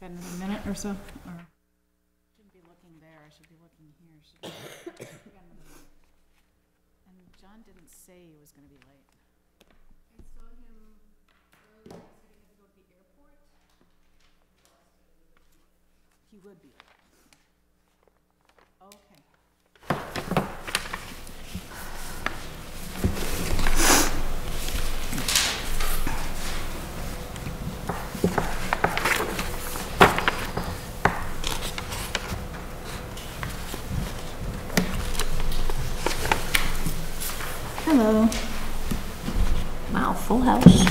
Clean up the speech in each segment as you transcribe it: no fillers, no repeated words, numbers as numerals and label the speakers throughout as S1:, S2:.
S1: got another minute or so? Or shouldn't be looking there. I should be looking here. We got another minute. And John didn't say he was going to be late.
S2: I saw him earlier. He said he had to go to the airport.
S1: He would be late. Okay. Hello.
S3: Wow, full house.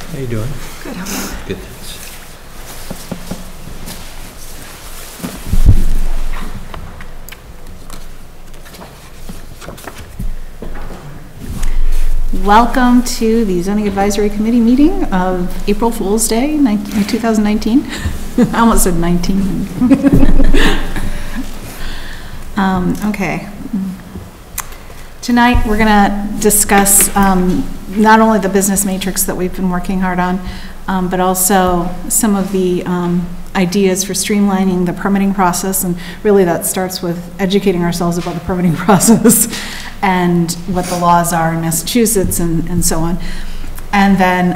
S4: How you doing?
S1: Good. How are you?
S4: Good, thanks.
S1: Welcome to the Zoning Advisory Committee meeting of April Fool's Day, 2019. I almost said 19. Okay. Tonight we're going to discuss not only the business matrix that we've been working hard on, but also some of the ideas for streamlining the permitting process, and really that starts with educating ourselves about the permitting process and what the laws are in Massachusetts and so on. And then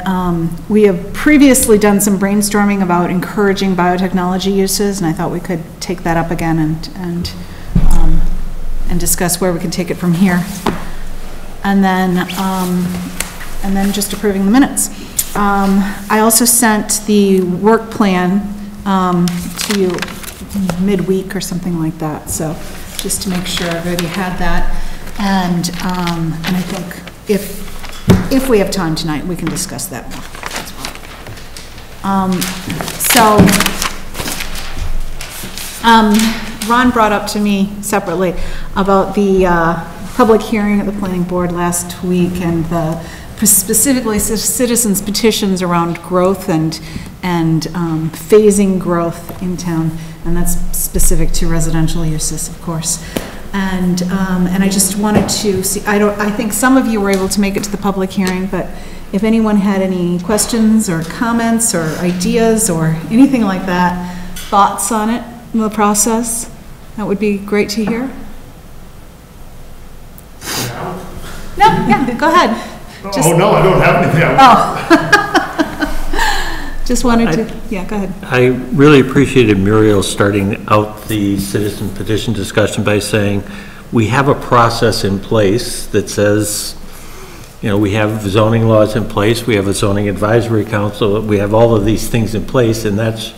S1: we have previously done some brainstorming about encouraging biotechnology uses, and I thought we could take that up again and discuss where we can take it from here. And then just approving the minutes. I also sent the work plan to you midweek or something like that, so just to make sure everybody had that. And I think if we have time tonight, we can discuss that more as well. Ron brought up to me separately about the public hearing at the planning board last week, and the specifically citizens petitions around growth and phasing growth in town, and that's specific to residential uses, of course. And I just wanted to see, I think some of you were able to make it to the public hearing, but if anyone had any questions or comments or ideas or anything like that, thoughts on it, the process, that would be great to hear. No, yeah, go ahead.
S5: No, I don't have anything.
S1: Just wanted to, yeah, go ahead.
S4: I really appreciated Muriel starting out the citizen petition discussion by saying, we have a process in place that says, you know, we have zoning laws in place, we have a zoning advisory council, we have all of these things in place, and that's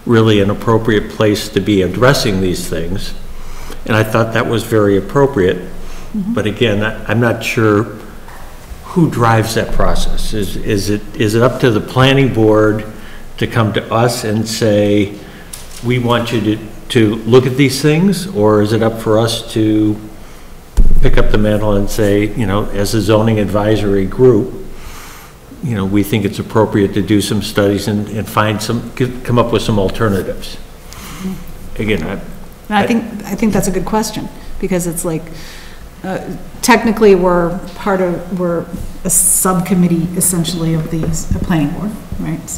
S4: really an appropriate place to be addressing these things. And I thought that was very appropriate. Mm-hmm. But again, I'm not sure who drives that process. Is it up to the planning board to come to us and say, we want you to look at these things, or is it up for us to pick up the mantle and say, you know, as a zoning advisory group, you know, we think it's appropriate to do some studies and find come up with some alternatives. Mm-hmm. Again,
S1: I think that's a good question, because it's like, technically we're a subcommittee essentially of the planning board, right?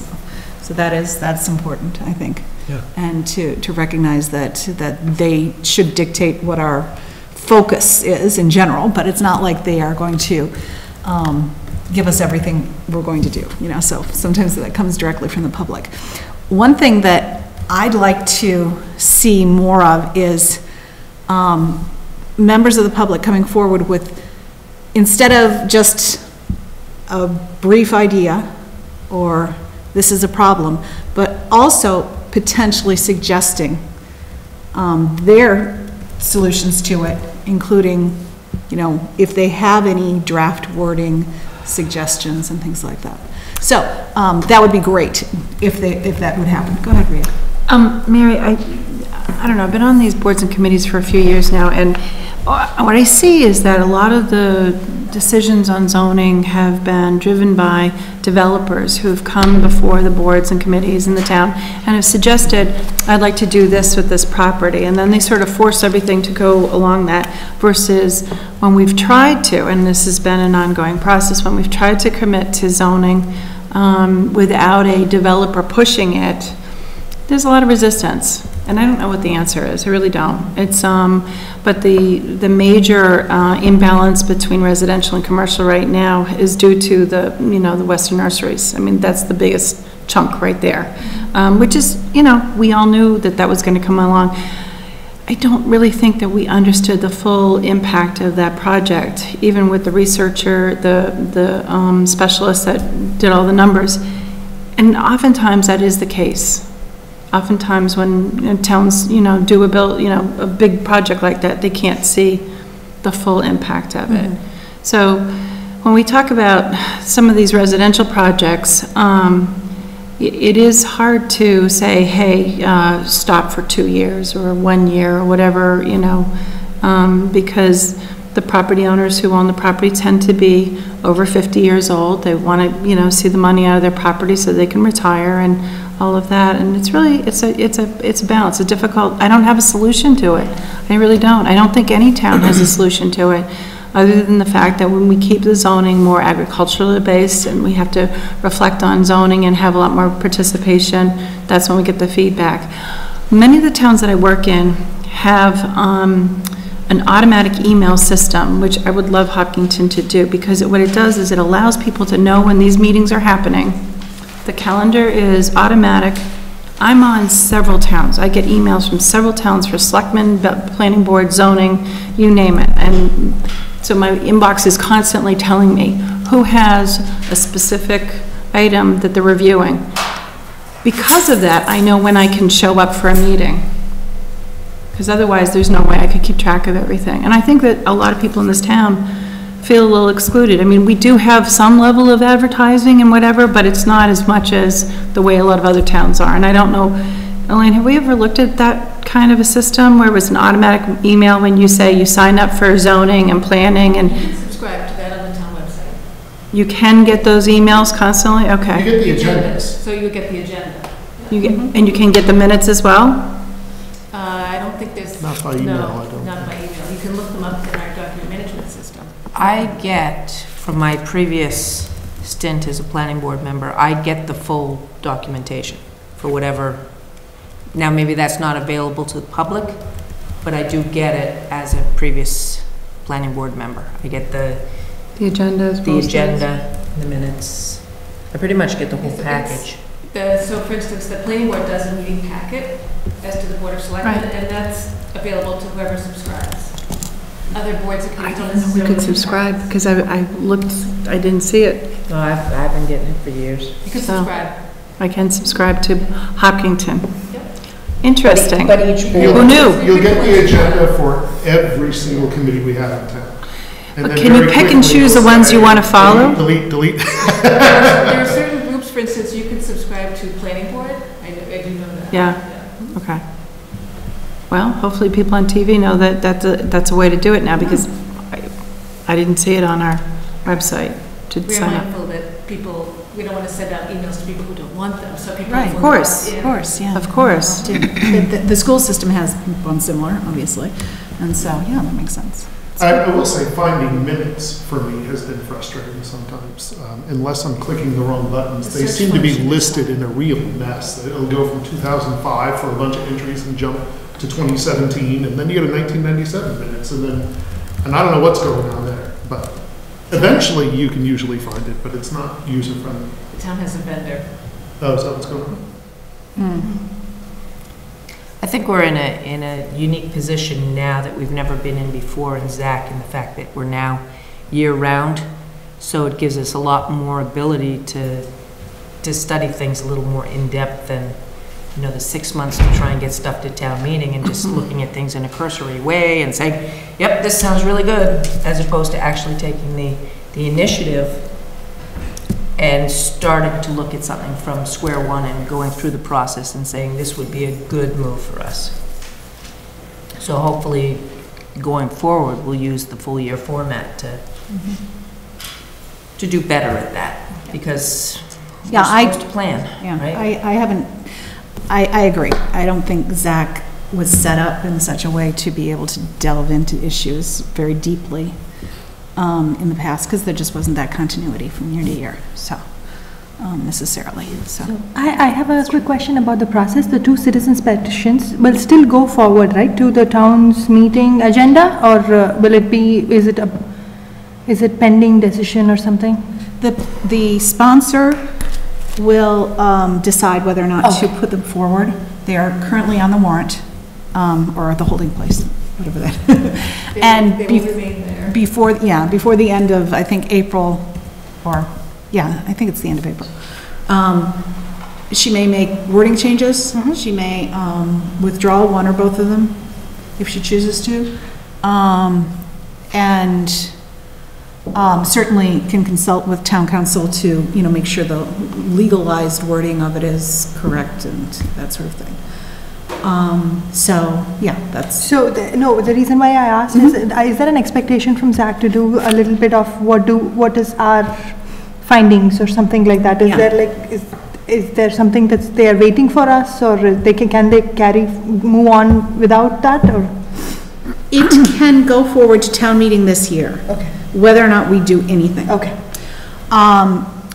S1: So that's important, I think. Yeah. And to recognize that they should dictate what our focus is in general, but it's not like they are going to give us everything we're going to do, you know, so sometimes that comes directly from the public. One thing that I'd like to see more of is members of the public coming forward with, instead of just a brief idea or this is a problem, but also potentially suggesting their solutions to it, including, you know, if they have any draft wording suggestions and things like that. So that would be great if that would happen. Go ahead, Rhea.
S3: Mary, I don't know, I've been on these boards and committees for a few years now, and
S6: what I see is that a lot of the decisions on zoning have been driven by developers who've come before the boards and committees in the town and have suggested, I'd like to do this with this property, and then they sort of force everything to go along that, versus when we've tried to, and this has been an ongoing process, when we've tried to commit to zoning without a developer pushing it, there's a lot of resistance. And I don't know what the answer is. I really don't. It's, but the major imbalance between residential and commercial right now is due to the, the Western nurseries. I mean, that's the biggest chunk right there, which is, we all knew that that was going to come along. I don't really think that we understood the full impact of that project, even with the researcher, the specialist that did all the numbers. And oftentimes that is the case. Oftentimes when towns, do a big project like that, they can't see the full impact of it. So when we talk about some of these residential projects, it is hard to say, hey, stop for 2 years or 1 year or whatever, because the property owners who own the property tend to be over 50 years old. They want to, see the money out of their property so they can retire and all of that. And it's really, it's a balance. It's difficult. I don't have a solution to it. I really don't. I don't think any town has a solution to it, other than the fact that when we keep the zoning more agriculturally based and we have to reflect on zoning and have a lot more participation, that's when we get the feedback. Many of the towns that I work in have an automatic email system, which I would love Hopkinton to do, because what it does is it allows people to know when these meetings are happening. The calendar is automatic. I'm on several towns. I get emails from several towns for selectmen, planning board, zoning, you name it. And so my inbox is constantly telling me who has a specific item that they're reviewing. Because of that, I know when I can show up for a meeting, because otherwise there's no way I could keep track of everything. And I think that a lot of people in this town feel a little excluded. I mean, we do have some level of advertising and whatever, but it's not as much as the way a lot of other towns are. And I don't know, Elaine, have we ever looked at that kind of a system where it was an automatic email when you say you sign up for zoning and planning and
S2: Subscribe to that on the town website.
S6: you can get those emails constantly? Okay.
S5: You get the agendas.
S2: So you get the agenda.
S6: You get, and you can get the minutes as well?
S2: I don't think there's.
S5: Not by email,
S2: No,
S5: I don't
S2: not by email. You can look them up in our document management system.
S3: I get, from my previous stint as a planning board member, I get the full documentation for whatever. Now, maybe that's not available to the public, but I do get it as a previous planning board member. I get the
S6: agenda as well?
S3: The agenda, the minutes. I pretty much get the whole package.
S2: So for instance, the planning board does a meeting packet as to the board of selectmen,
S6: Right.
S2: and that's available to whoever subscribes. Other boards and
S6: I
S2: committees don't
S6: didn't know we
S2: necessarily.
S6: could subscribe, because I looked, I didn't see it.
S3: No, I've been getting it for years.
S2: You can
S6: So-
S2: subscribe.
S6: I can subscribe to Hopkinton.
S2: Yep.
S6: Interesting.
S3: But each
S5: You'll-
S6: Who knew?
S5: You'll get the agenda for every single committee we have in town. And then
S6: Can you
S5: very
S6: pick and
S5: quickly
S6: choose the
S5: you'll
S6: ones
S5: say,
S6: you want to follow?
S5: Delete.
S2: There are certain groups, for instance, you can subscribe to planning board. I do know that.
S6: Yeah. Okay. Well, hopefully people on TV know that that's a way to do it now, because I didn't see it on our website to
S2: We're
S6: sign up.
S2: mindful that people, we don't want to send out emails to people who don't want them, so people.
S1: Right,
S2: will
S6: Of course.
S2: opt in.
S1: Of course, yeah.
S6: Of course.
S1: The school system has one similar, obviously, and so, yeah, that makes sense.
S5: I will say finding minutes for me has been frustrating sometimes, unless I'm clicking the wrong buttons. They
S2: search
S5: seem to be
S2: function.
S5: listed in a real mess. It'll go from 2005 for a bunch of entries and jump to 2017, and then you go to 1997 minutes, and I don't know what's going on there, but eventually you can usually find it, but it's not user-friendly.
S2: The town has a vendor.
S5: Oh, is that what's going on?
S3: I think we're in a unique position now that we've never been in before in Zach, in the fact that we're now year-round, so it gives us a lot more ability to study things a little more in-depth than, the 6 months to try and get stuff to town meeting and just looking at things in a cursory way and saying, yep, this sounds really good, as opposed to actually taking the initiative and starting to look at something from square one and going through the process and saying this would be a good move for us. So hopefully going forward, we'll use the full year format to do better at that, because
S1: Yeah,
S3: we're supposed to plan,
S1: Yeah,
S3: right?
S1: I haven't, I agree. I don't think Zach was set up in such a way to be able to delve into issues very deeply in the past, because there just wasn't that continuity from year to year, so, necessarily, so.
S7: I have a quick question about the process. The 2 citizens petitions will still go forward, right, to the town's meeting agenda, or will it be, is it pending decision or something?
S1: The sponsor will decide whether or not to put them forward. They are currently on the warrant, or the holding place, whatever that. And
S2: They will remain there.
S1: before the end of, I think, April, or, yeah, I think it's the end of April. She may make wording changes. She may withdraw one or both of them, if she chooses to. And certainly can consult with town council to, make sure the legalized wording of it is correct and that sort of thing. So, yeah, that's.
S7: So, the reason why I asked is there an expectation from Zach to do a little bit of what is our findings or something like that? Is
S1: Yeah.
S7: there is there something that they are waiting for us, or can they move on without that, or?
S1: It can go forward to town meeting this year.
S7: Okay.
S1: Whether or not we do anything.
S7: Okay.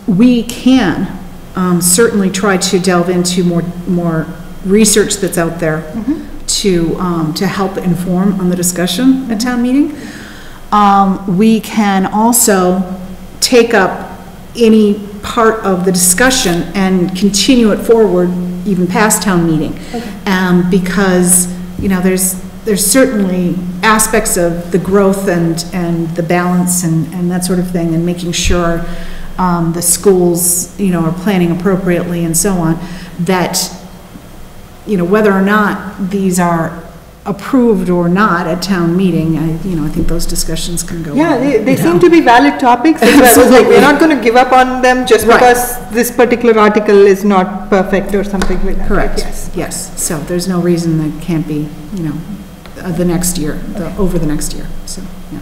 S1: We can certainly try to delve into more research that's out there to help inform on the discussion at town meeting. We can also take up any part of the discussion and continue it forward even past town meeting. Because, there's certainly aspects of the growth and the balance and that sort of thing, and making sure the schools, are planning appropriately and so on, that, whether or not these are approved or not at town meeting, I think those discussions can go on.
S7: Yeah, they seem to be valid topics. As well. It's like we're not going to give up on them just
S1: Right.
S7: because this particular article is not perfect or something like that.
S1: Correct,
S7: Yes.
S1: yes. So there's no reason that can't be, the next year, over the next year, so, yeah.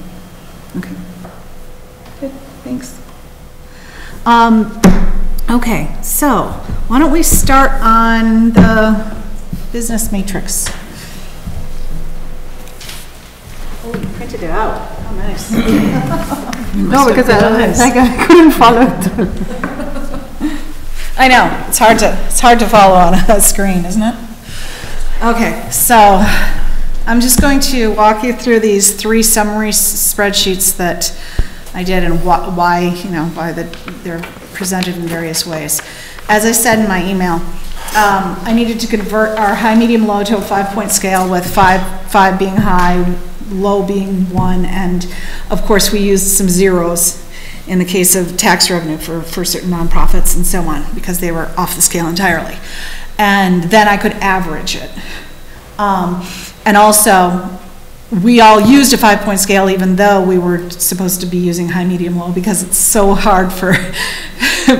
S1: Okay. Good, thanks. Okay, so why don't we start on the business matrix? Oh, you printed it out. Oh, nice.
S7: No, because I couldn't follow through.
S1: I know, it's hard to follow on a screen, isn't it? Okay, so I'm just going to walk you through these 3 summary spreadsheets that I did and why they're presented in various ways. As I said in my email, I needed to convert our high, medium, low to a 5-point scale, with 5 being high, low being 1, and of course we used some zeros in the case of tax revenue for certain nonprofits and so on, because they were off the scale entirely. And then I could average it. And also, we all used a 5-point scale, even though we were supposed to be using high, medium, low, because it's so hard for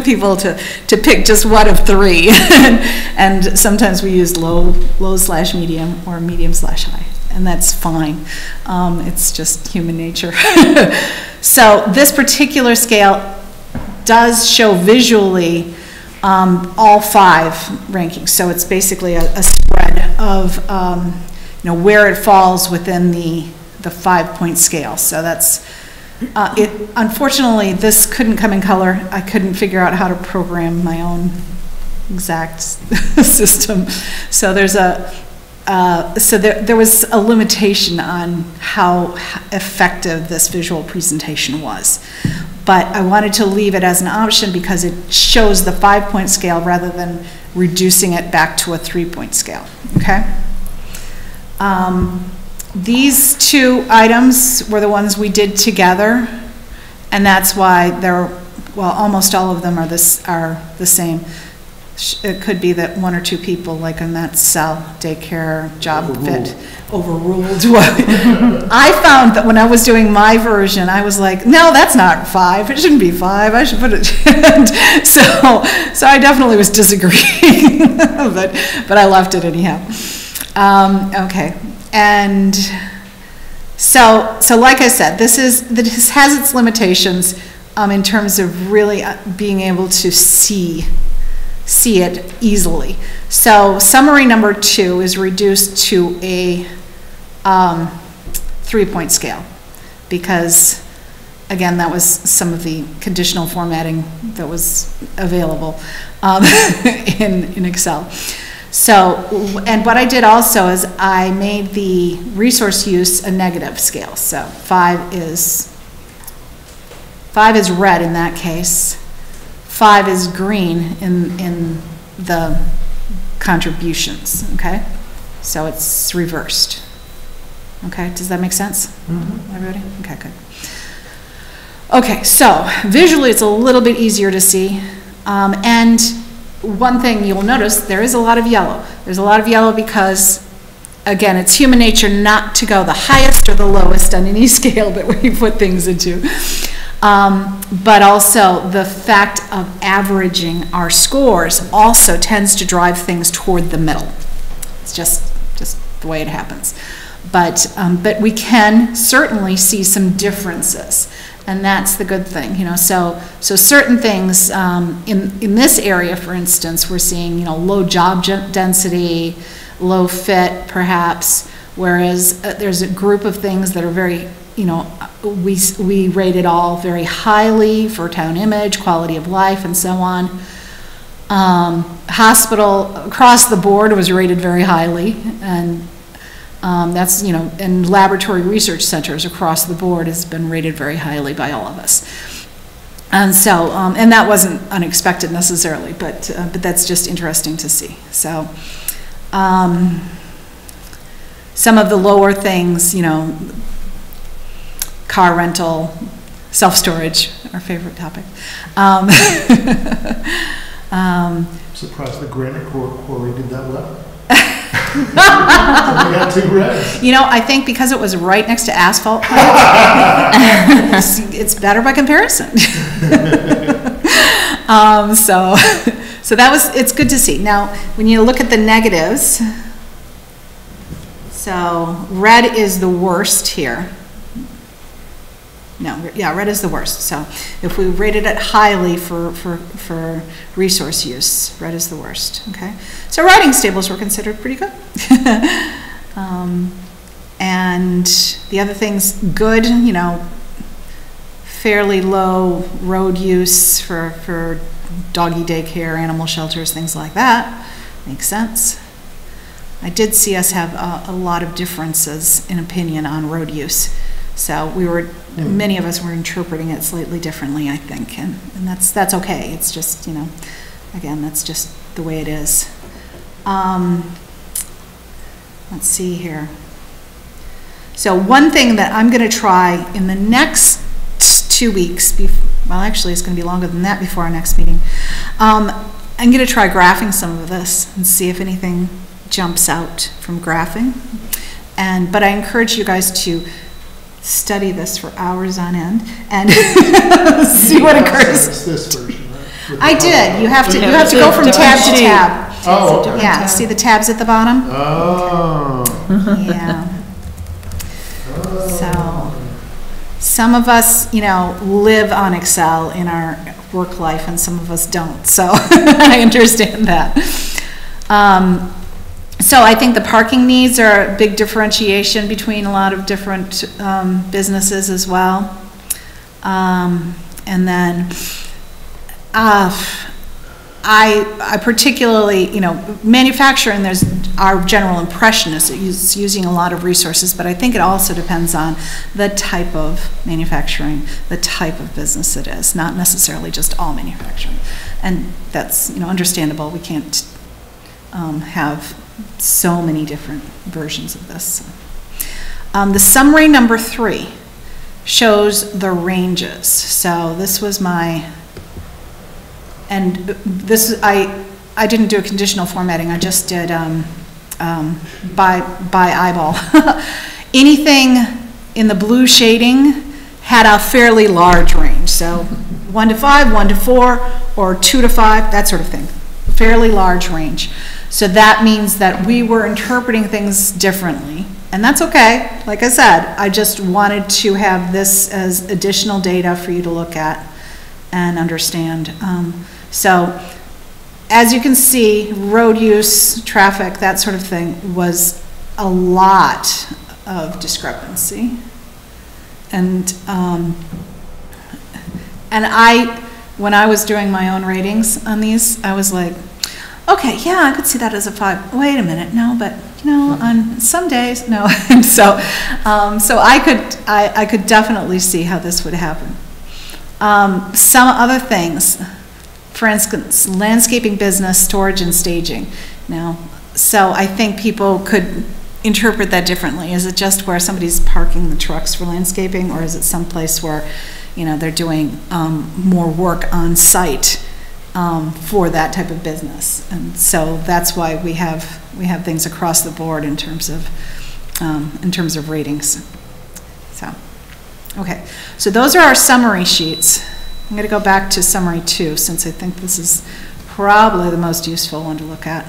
S1: people to pick just one of 3. And sometimes we used low/medium or medium/high, and that's fine. It's just human nature. So this particular scale does show visually all 5 rankings. So it's basically a spread of where it falls within the 5-point scale. So that's it. Unfortunately, this couldn't come in color. I couldn't figure out how to program my own exact system. So there's there was a limitation on how effective this visual presentation was. But I wanted to leave it as an option because it shows the 5-point scale rather than reducing it back to a 3-point scale, okay? These 2 items were the ones we did together, and that's why almost all of them are the same. It could be that 1 or 2 people, like in that cell, daycare, job fit, overruled. I found that when I was doing my version, I was like, no, that's not 5. It shouldn't be 5. I should put it. So I definitely was disagreeing, but I left it anyhow. Okay, and So like I said, this has its limitations in terms of really being able to see it easily. So summary number 2 is reduced to a 3-point scale because, again, that was some of the conditional formatting that was available in Excel. So, and what I did also is I made the resource use a negative scale. So 5 is red in that case. 5 is green in the contributions, okay? So it's reversed. Okay, does that make sense? Everybody? Okay, good. Okay, so visually it's a little bit easier to see. And one thing you'll notice, there is a lot of yellow. There's a lot of yellow because, again, it's human nature not to go the highest or the lowest on any scale that we put things into. But also the fact of averaging our scores also tends to drive things toward the middle. It's just the way it happens. But we can certainly see some differences, and that's the good thing, you know. So certain things in this area, for instance, we're seeing, you know, low job density, low fit, perhaps. Whereas there's a group of things that are very, you know, we rate it all very highly for town image, quality of life, and so on. Hospital across the board was rated very highly, and that's, you know, and laboratory research centers across the board has been rated very highly by all of us. And so, and that wasn't unexpected necessarily, but that's just interesting to see. So, some of the lower things, you know, car rental, self-storage, our favorite topic.
S5: Surprised the granite quarry did that well. We got 2 reds.
S1: You know, I think because it was right next to asphalt, it's better by comparison. So that was, it's good to see. Now, when you look at the negatives, so red is the worst here. No, yeah, red is the worst. So if we rated it highly for resource use, red is the worst, okay? So riding stables were considered pretty good. And the other things, good, you know, fairly low road use for doggy daycare, animal shelters, things like that. Makes sense. I did see us have a lot of differences in opinion on road use. So we were, many of us were interpreting it slightly differently, I think, and that's okay. It's just, you know, again, that's just the way it is. Let's see here. So one thing that I'm going to try in the next 2 weeks, well, actually, it's going to be longer than that before our next meeting. I'm going to try graphing some of this and see if anything jumps out from graphing. But I encourage you guys to study this for hours on end and see what occurs.
S5: This version, right?
S1: I did. You have to go from tab to tab.
S5: Oh, okay.
S1: Yeah, see the tabs at the bottom?
S5: Oh.
S1: Yeah. So some of us, you know, live on Excel in our work life and some of us don't. So I understand that. So I think the parking needs are a big differentiation between a lot of different businesses as well. And then I particularly, you know, manufacturing, there's our general impression is it's using a lot of resources, but I think it also depends on the type of manufacturing, the type of business it is, not necessarily just all manufacturing. And that's, you know, understandable. We can't have so many different versions of this. The summary number 3 shows the ranges. So this was my, and this, I didn't do a conditional formatting, I just did by eyeball. Anything in the blue shading had a fairly large range. So 1 to 5, 1 to 4, or 2 to 5, that sort of thing. Fairly large range. So that means that we were interpreting things differently, And that's okay, like I said, I just wanted to have this as additional data for you to look at and understand. So, as you can see, road use, traffic, that sort of thing was a lot of discrepancy. And when I was doing my own ratings on these, I was like, okay, yeah, I could see that as a 5. Wait a minute, no, but on some days, no. so I could definitely see how this would happen. Some other things, for instance, landscaping business, storage and staging. Now, so I think people could interpret that differently. Is it just where somebody's parking the trucks for landscaping, or is it someplace where, they're doing more work on site for that type of business? And so that's why we have things across the board in terms of ratings. So, okay, so those are our summary sheets. I'm going to go back to summary 2, since I think this is probably the most useful one to look at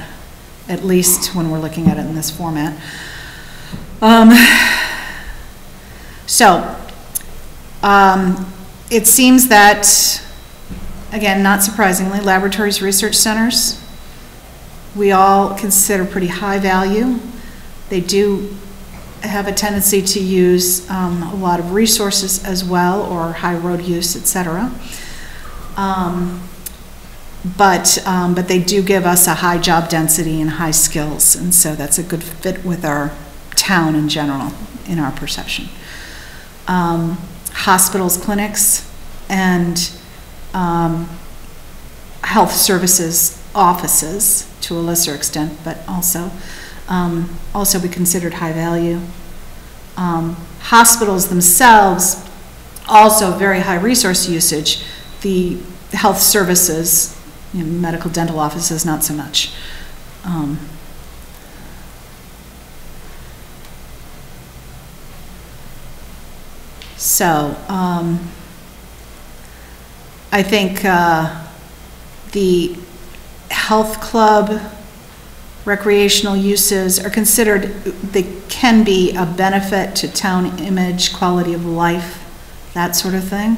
S1: least when we're looking at it in this format. It seems that, again, not surprisingly, laboratories, research centers, we all consider pretty high value. They do have a tendency to use a lot of resources as well, or high road use, etc. But they do give us a high job density and high skills, and so that's a good fit with our town in general, in our perception. Hospitals, clinics, and health services offices to a lesser extent, but also be considered high value. Hospitals themselves, also very high resource usage. The health services, medical dental offices, not so much. I think the health club, recreational uses are considered, they can be a benefit to town image, quality of life, that sort of thing.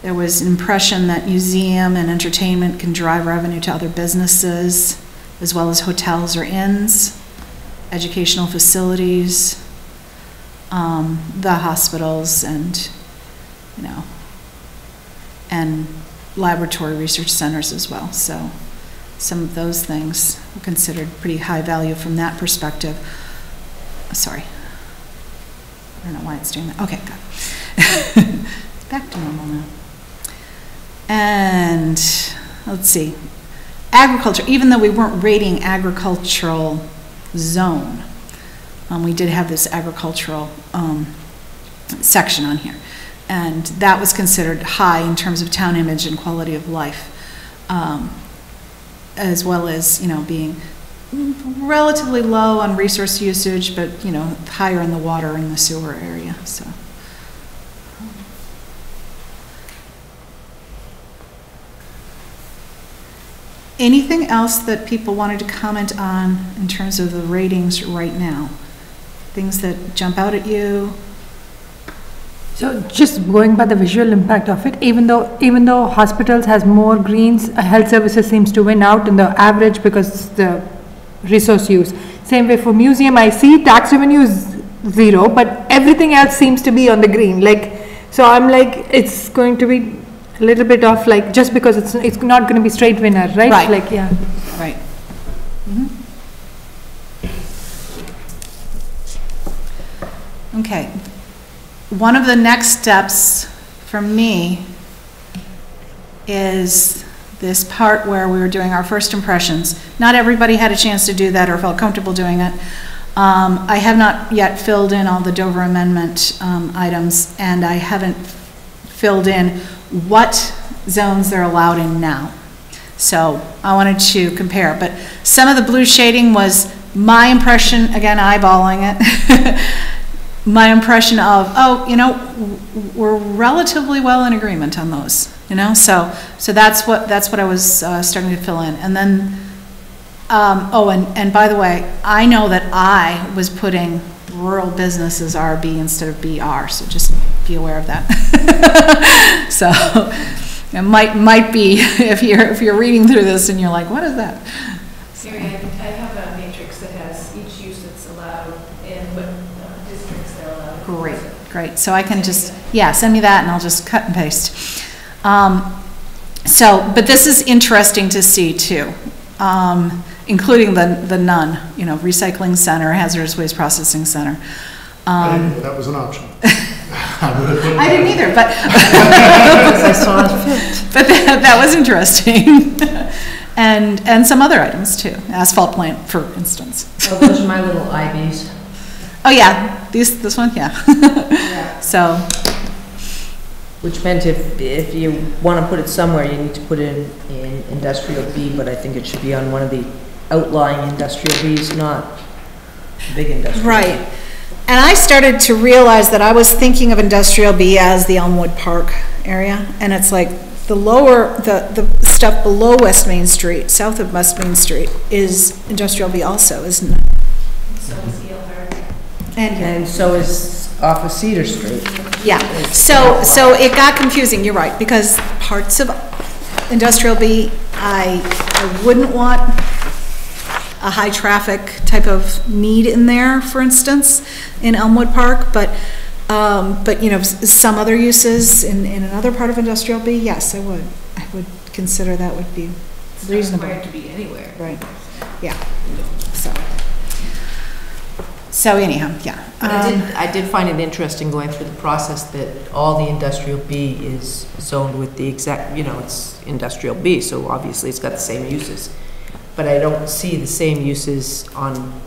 S1: There was an impression that museum and entertainment can drive revenue to other businesses, as well as hotels or inns, educational facilities, the hospitals, and and laboratory research centers as well. So some of those things were considered pretty high value from that perspective. Sorry. I don't know why it's doing that. Okay, good. It's back to normal now. And let's see. Agriculture, even though we weren't rating agricultural zone, we did have this agricultural section on here. And that was considered high in terms of town image and quality of life, as well as, being relatively low on resource usage, but, higher in the water and the sewer area, so. Anything else that people wanted to comment on in terms of the ratings right now? Things that jump out at you?
S7: So just going by the visual impact of it, even though hospitals has more greens, health services seems to win out in the average because the resource use. Same way for museum, I see tax revenue is 0, but everything else seems to be on the green. So I'm like, it's going to be a little bit of just because it's not going to be straight winner, right?
S1: Right.
S7: Yeah.
S1: Right. Mm-hmm. Okay. One of the next steps for me is this part where we were doing our first impressions. Not everybody had a chance to do that or felt comfortable doing it. I have not yet filled in all the Dover Amendment items, and I haven't filled in what zones they're allowed in now. So I wanted to compare, but some of the blue shading was my impression, again eyeballing it, my impression of, we're relatively well in agreement on those, so that's what I was starting to fill in. And then Oh, and by the way, I know that I was putting rural business as RB instead of BR, so just be aware of that. So, it might be, if you're reading through this and you're like, what is that?
S2: Mary, I have a matrix that has each use that's allowed and what districts they're allowed.
S1: Great. So I can just, send me that and I'll just cut and paste. But this is interesting to see too, including the none, recycling center, hazardous waste processing center.
S5: I didn't know that was an option.
S1: I didn't either, but
S6: I saw it fit.
S1: but that was interesting. And some other items too, asphalt plant, for instance.
S3: Oh, those are my little IVs.
S1: Oh yeah, this one, yeah. So,
S3: Which meant if you want to put it somewhere, you need to put it in industrial B, but I think it should be on one of the outlying industrial Bs, not big industrial.
S1: right. And I started to realize that I was thinking of industrial B as the Elmwood Park area, and it's like the stuff below West Main Street, south of West Main Street, is industrial B also, isn't it?
S2: So is Yale Park.
S3: And so is off of Cedar Street.
S1: Yeah, so it got confusing, you're right, because parts of industrial B, I wouldn't want a high traffic type of need in there, for instance, in Elmwood Park, but some other uses in another part of industrial B, yes, I would consider that would be reasonable.
S2: It's required to be anywhere.
S1: Right, yeah, so anyhow, yeah.
S3: But I did find it interesting going through the process that all the industrial B is zoned with the exact, it's industrial B, so obviously it's got the same uses. But I don't see the same uses on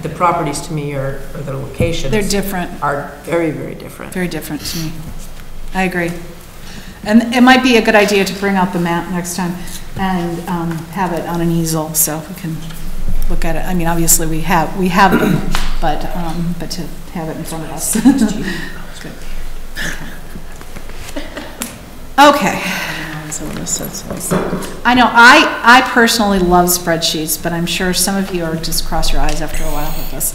S3: the properties to me, or the locations.
S1: They're different.
S3: Are very, very different.
S1: Very different to me. I agree. And it might be a good idea to bring out the map next time and have it on an easel so we can look at it. I mean, obviously we have them, but to have it in front of us. Good. Okay. I know, I personally love spreadsheets, but I'm sure some of you are just cross your eyes after a while with this.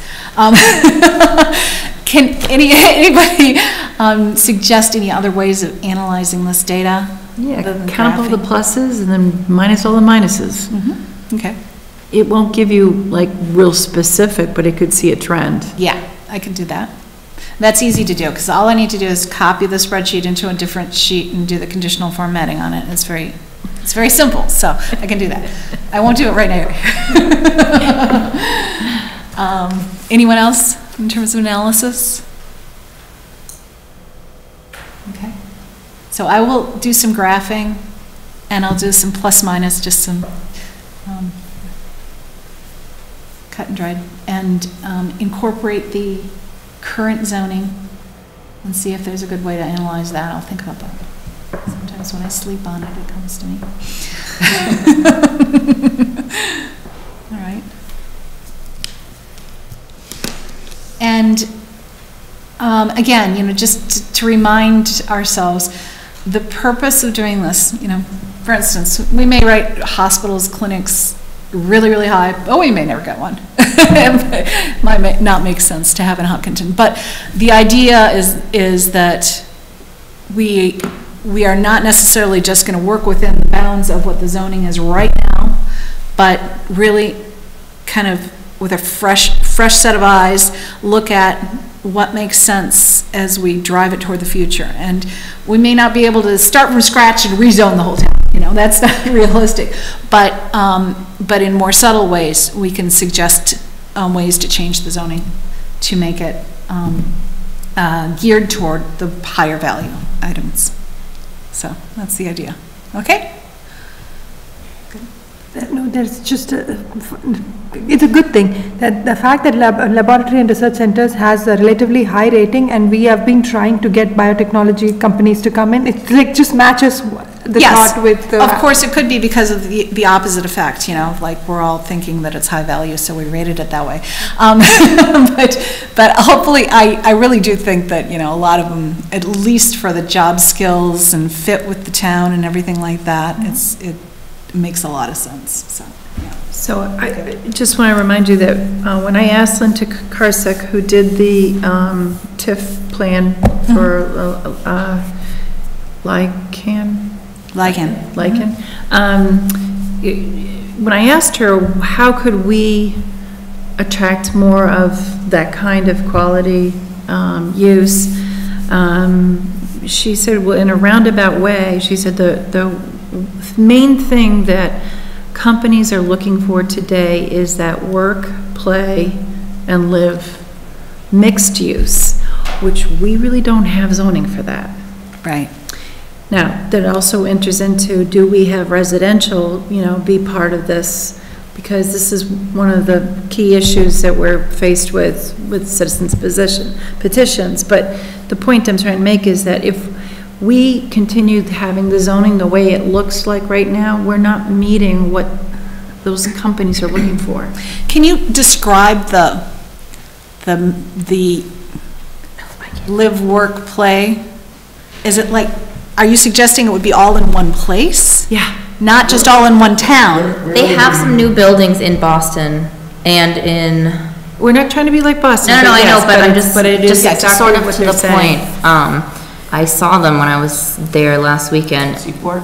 S1: Can anybody suggest any other ways of analyzing this data?
S6: Yeah,
S1: other than
S6: count all the
S1: graphing?
S6: pluses and then minus all the minuses.
S1: Okay.
S6: It won't give you like real specific, but it could see a trend.
S1: Yeah, I can do that. That's easy to do, because all I need to do is copy the spreadsheet into a different sheet and do the conditional formatting on it. It's very simple, so I can do that. I won't do it right now. Anyone else in terms of analysis? Okay. So I will do some graphing, and I'll do some plus minus, just some cut and dried, and incorporate the current zoning and see if there's a good way to analyze that. I'll think about that. Sometimes when I sleep on it, it comes to me. All right. And again, just to remind ourselves, the purpose of doing this, for instance, we may write hospitals, clinics really, really high. Oh, we may never get one. It might not make sense to have in Hopkinton. But the idea is that we are not necessarily just going to work within the bounds of what the zoning is right now, but really kind of with a fresh set of eyes, look at what makes sense as we drive it toward the future. And we may not be able to start from scratch and rezone the whole town. That's not realistic. But in more subtle ways, we can suggest ways to change the zoning to make it geared toward the higher value items. So that's the idea. Okay?
S7: No, there's just, it's a good thing that the fact that laboratory and research centers has a relatively high rating, and we have been trying to get biotechnology companies to come in. It's like just matches the
S1: Yes,
S7: thought with the.
S1: of course it could be because of the opposite effect, like we're all thinking that it's high value, so we rated it that way. But hopefully, I really do think that, a lot of them, at least for the job skills and fit with the town and everything like that, it makes a lot of sense, so, yeah.
S6: So I just want to remind you that when I asked Linda Karsek, who did the TIF plan for Lycan, when I asked her, how could we attract more of that kind of quality use, she said, well, in a roundabout way, she said the main thing that companies are looking for today is that work, play, and live mixed use, which we really don't have zoning for that.
S1: Right.
S6: Now, that also enters into, do we have residential, be part of this? Because this is one of the key issues that we're faced with citizens' petitions. But the point I'm trying to make is that if we continue having the zoning the way it looks like right now, we're not meeting what those companies are looking for.
S1: Can you describe the live, work, play? Is it like, are you suggesting it would be all in one place?
S6: Yeah.
S1: Not just all in one town?
S8: They have some new buildings in Boston and in...
S6: We're not trying to be like Boston.
S8: No, I know,
S6: yes,
S8: but I'm just
S6: exactly
S8: sort of
S6: what
S8: to
S6: they're
S8: the
S6: saying.
S8: point. I saw them when I was there last weekend.
S3: Seaport?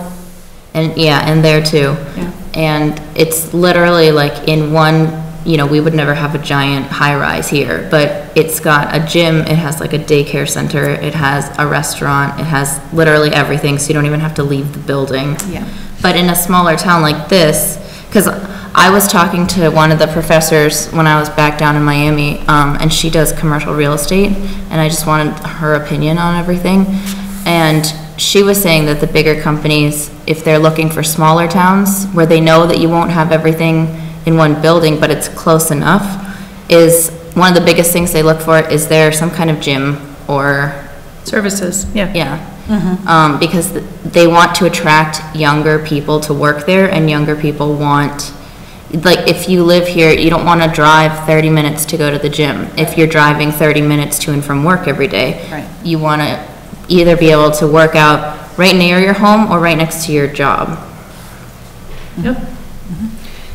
S8: And yeah, and there too.
S6: Yeah.
S8: And it's literally like in one, we would never have a giant high-rise here, but it's got a gym, it has like a daycare center, it has a restaurant, it has literally everything, so you don't even have to leave the building.
S1: Yeah.
S8: But in a smaller town like this, because I was talking to one of the professors when I was back down in Miami, and she does commercial real estate, and I just wanted her opinion on everything. And she was saying that the bigger companies, if they're looking for smaller towns where they know that you won't have everything in one building, but it's close enough, is one of the biggest things they look for is there some kind of gym or...
S6: Services, yeah.
S8: Yeah. Because they want to attract younger people to work there, and younger people want... Like, if you live here, you don't want to drive 30 minutes to go to the gym. If you're driving 30 minutes to and from work every day,
S1: Right.
S8: you want to either be able to work out right near your home or right next to your job.
S6: Yep.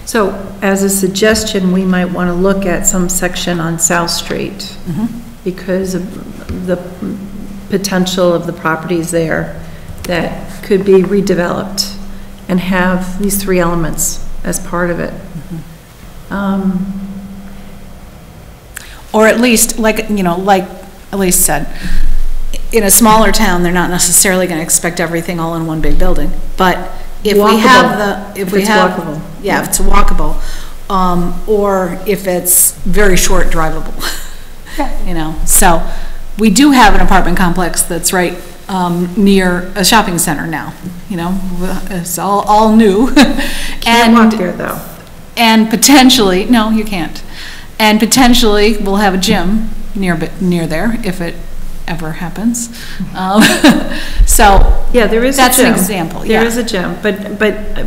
S6: So as a suggestion, we might want to look at some section on South Street because of the potential of the properties there that could be redeveloped and have these three elements as part of it.
S1: Or at least, like Elise said, in a smaller town, they're not necessarily going to expect everything all in one big building. But if we have
S6: If it's walkable.
S1: Yeah, if it's walkable, or if it's very short drivable, So we do have an apartment complex that's right near a shopping center now, it's all new.
S6: Can't walk there, though.
S1: And potentially, no, you can't. And potentially, we'll have a gym near there if it ever happens. So
S6: Yeah, there is a gym.
S1: that's an example.
S6: There is a gym, but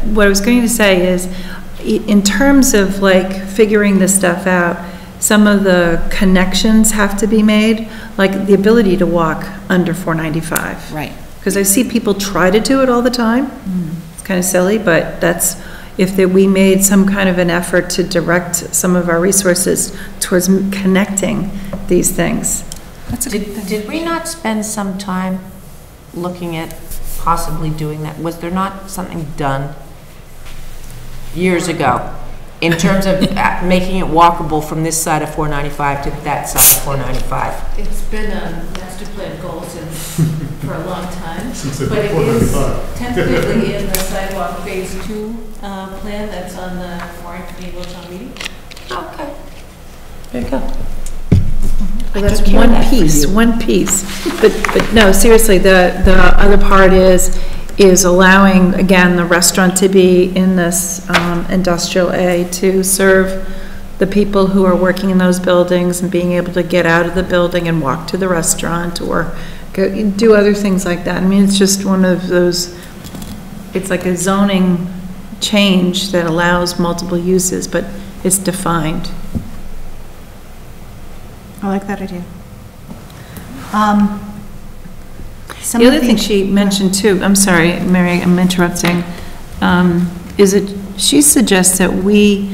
S6: what I was going to say is, in terms of like figuring this stuff out, some of the connections have to be made, like the ability to walk under 495.
S1: Right.
S6: Because I see people try to do it all the time. It's kind of silly, but that's, if we made some kind of an effort to direct some of our resources towards connecting these things.
S1: That's a good thing.
S3: Did we not spend some time looking at possibly doing that? Was there not something done years ago in terms of making it walkable from this side of 495 to that side of 495?
S2: It's been a master plan goal for a long time.
S5: Since
S2: But it
S5: before
S2: is
S5: 95.
S2: tentatively in the sidewalk phase 2 plan that's on the warrant to be voted on meeting.
S3: Okay.
S6: There you go. Well, that's one piece. But no, seriously, the other part is allowing, again, the restaurant to be in this industrial A to serve the people who are working in those buildings and being able to get out of the building and walk to the restaurant or do other things like that. I mean, it's just one of those, it's like a zoning change that allows multiple uses, but it's defined.
S1: I like that idea.
S6: The other thing she mentioned too, I'm sorry, Mary, I'm interrupting, is it she suggests that we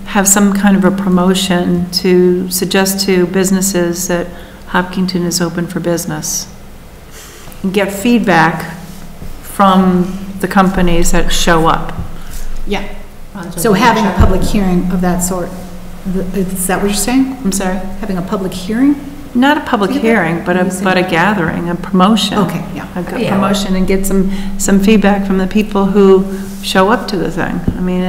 S6: have some kind of a promotion to suggest to businesses that Hopkinton is open for business. And get feedback from the companies that show up.
S1: Yeah. So having a public hearing of that sort, is that what you're saying?
S6: I'm sorry?
S1: Having a public hearing?
S6: Not a public hearing, but a gathering, a promotion.
S1: Okay, yeah.
S6: A promotion and get some feedback from the people who show up to the thing. I mean,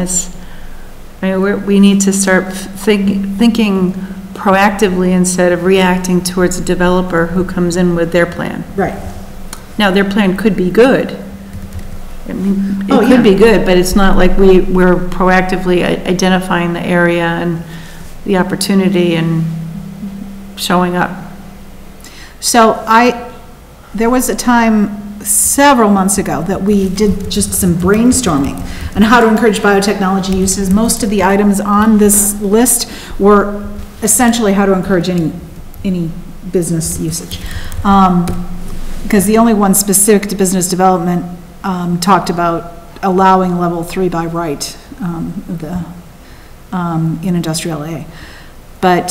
S6: we need to start thinking proactively instead of reacting towards a developer who comes in with their plan.
S1: Right.
S6: Now, their plan could be good. I mean,
S1: Oh,
S6: it
S1: yeah.
S6: could be good, but it's not like we're proactively identifying the area and the opportunity and showing up.
S1: So there was a time several months ago that we did just some brainstorming on how to encourage biotechnology uses. Most of the items on this list were essentially how to encourage any business usage. Because the only one specific to business development talked about allowing level 3 by right in industrial A. But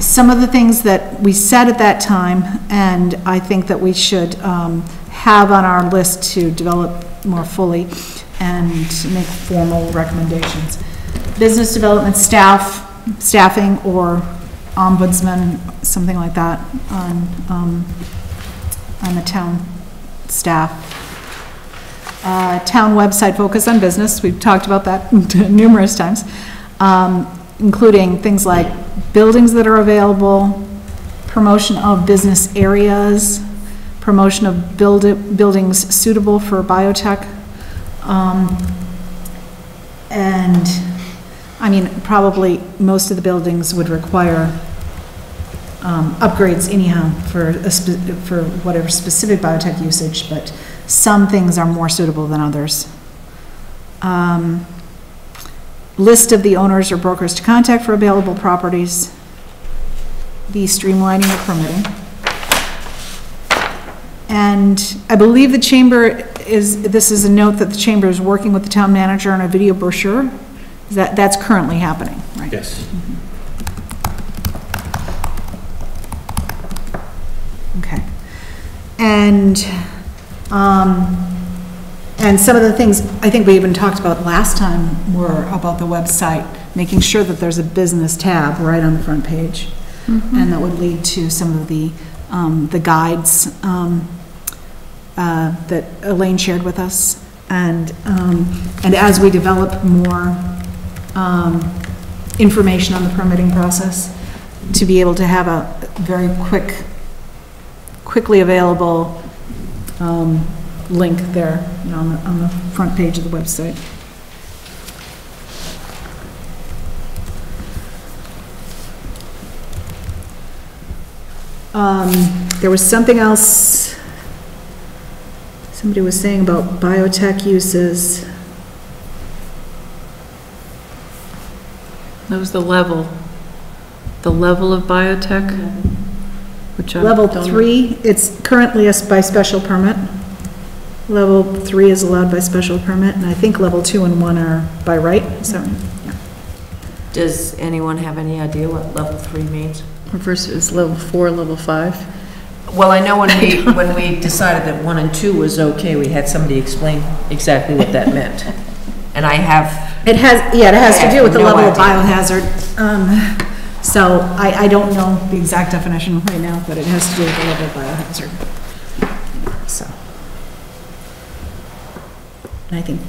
S1: some of the things that we said at that time, and I think that we should have on our list to develop more fully and make formal recommendations. Business development staffing or ombudsman, something like that on the town staff. Town website focus on business, we've talked about that numerous times, including things like buildings that are available, promotion of business areas, promotion of buildings suitable for biotech, and I mean, probably most of the buildings would require upgrades anyhow for whatever specific biotech usage, but some things are more suitable than others. List of the owners or brokers to contact for available properties. The streamlining of permitting. And I believe the chamber this is a note that the chamber is working with the town manager on a video brochure. That's currently happening, right?
S4: Yes.
S1: Okay. And some of the things I think we even talked about last time were about the website, making sure that there's a business tab right on the front page. And that would lead to some of the guides that Elaine shared with us. And as we develop more information on the permitting process, to be able to have a very quickly available link there, you know, on the front page of the website. There was something else somebody was saying about biotech uses.
S6: That was the level of biotech, which I
S1: Level
S6: don't know.
S1: 3, it's currently by special permit. Level 3 is allowed by special permit, and I think level 2 and 1 are by right, so, yeah.
S3: Does anyone have any idea what level 3 means?
S6: Versus level 4, level 5.
S3: Well, I know when we decided that 1 and 2 was okay, we had somebody explain exactly what that meant. And I have...
S1: It has to do with the
S3: No
S1: level of
S3: idea.
S1: biohazard. So I don't know the exact definition right now, but it has to do with the level of biohazard. So. And I think.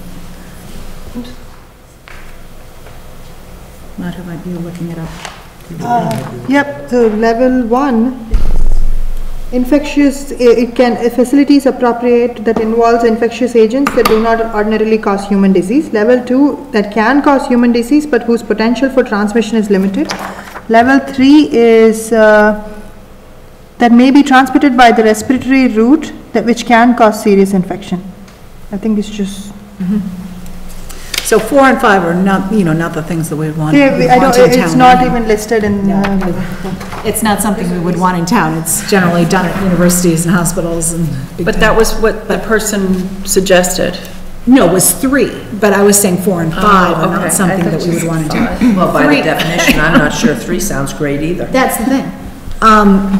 S1: Madhu might be looking it up.
S7: Yep, so level 1, infectious, facilities appropriate that involves infectious agents that do not ordinarily cause human disease. Level 2, that can cause human disease but whose potential for transmission is limited. Level 3 is that may be transmitted by the respiratory route which can cause serious infection. I think it's just...
S1: So 4 and 5 are not, not the things that we would want.
S7: Yeah, I don't,
S1: in
S7: it's
S1: town
S7: not
S1: anyhow.
S7: even listed in...
S1: It's not something we would want in town. It's generally done at universities and hospitals and big
S6: But
S1: town.
S6: that was what the person suggested.
S1: No, it was 3, but I was saying 4 and 5 are
S3: okay.
S1: not something that we would want to do.
S3: Well, by
S1: 3
S3: the definition, I'm not sure 3 sounds great either.
S1: That's the thing.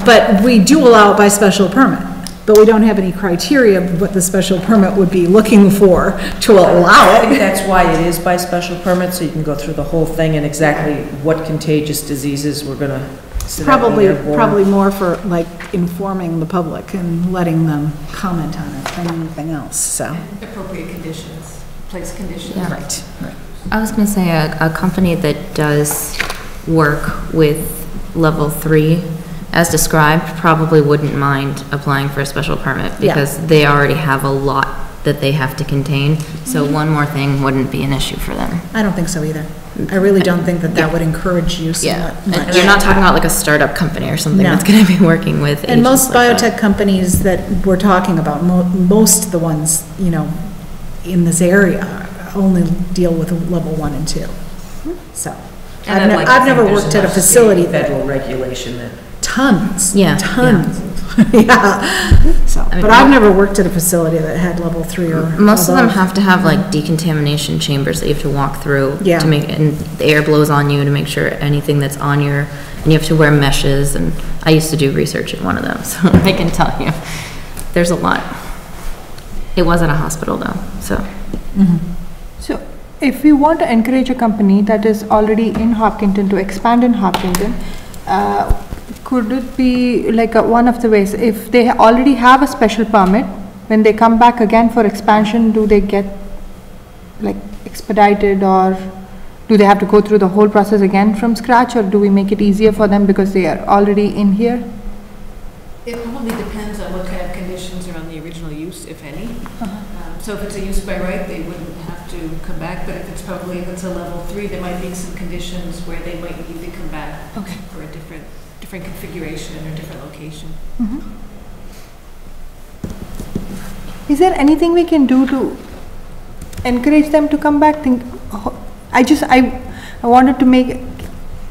S1: But we do allow it by special permit, but we don't have any criteria of what the special permit would be looking for to allow
S3: I think
S1: it.
S3: that's why it is by special permit, so you can go through the whole thing and exactly what contagious diseases we're gonna sit at the airborne.
S1: Probably more for like informing the public and letting them comment on it than anything else, so.
S2: Appropriate conditions, place conditions.
S8: Yeah.
S1: Right.
S8: I was gonna say a company that does work with level 3 as described probably wouldn't mind applying for a special permit
S1: Yeah.
S8: because they already have a lot that they have to contain. So one more thing wouldn't be an issue for them.
S1: I don't think so either. I really don't think that that would encourage use
S8: Yeah,
S1: much.
S8: and you're not talking about like a startup company or something
S1: No.
S8: that's gonna be working with
S1: And most
S8: agents like that.
S1: biotech companies that we're talking about, most of the ones, you know, in this area only deal with level 1 and 2. So,
S3: And I'd like to
S1: I've
S3: think
S1: never
S3: there's
S1: worked at a
S3: enough state
S1: facility
S3: and
S1: that,
S3: Federal regulation that
S1: tons.
S8: Yeah,
S1: Tons. Yeah. So,
S8: I mean,
S1: but I've never worked at a facility that had level 3 or
S8: Most of them
S1: above.
S8: have to have like decontamination chambers that you have to walk through.
S1: Yeah.
S8: To make, and the air blows on you to make sure anything that's on your, and you have to wear meshes, and I used to do research at one of them, so I can tell you, there's a lot. It was at a hospital though, so.
S7: So if we want to encourage a company that is already in Hopkinton to expand in Hopkinton, could it be like one of the ways, if they already have a special permit, when they come back again for expansion, do they get like expedited, or do they have to go through the whole process again from scratch, or do we make it easier for them because they are already in here?
S2: It probably depends on what kind of conditions are on the original use, if any. So if it's a use by right, they wouldn't have to come back, but if it's a level 3, there might be some conditions where they might need to come back for a different configuration or different location.
S7: Is there anything we can do to encourage them to come back? I wanted to make,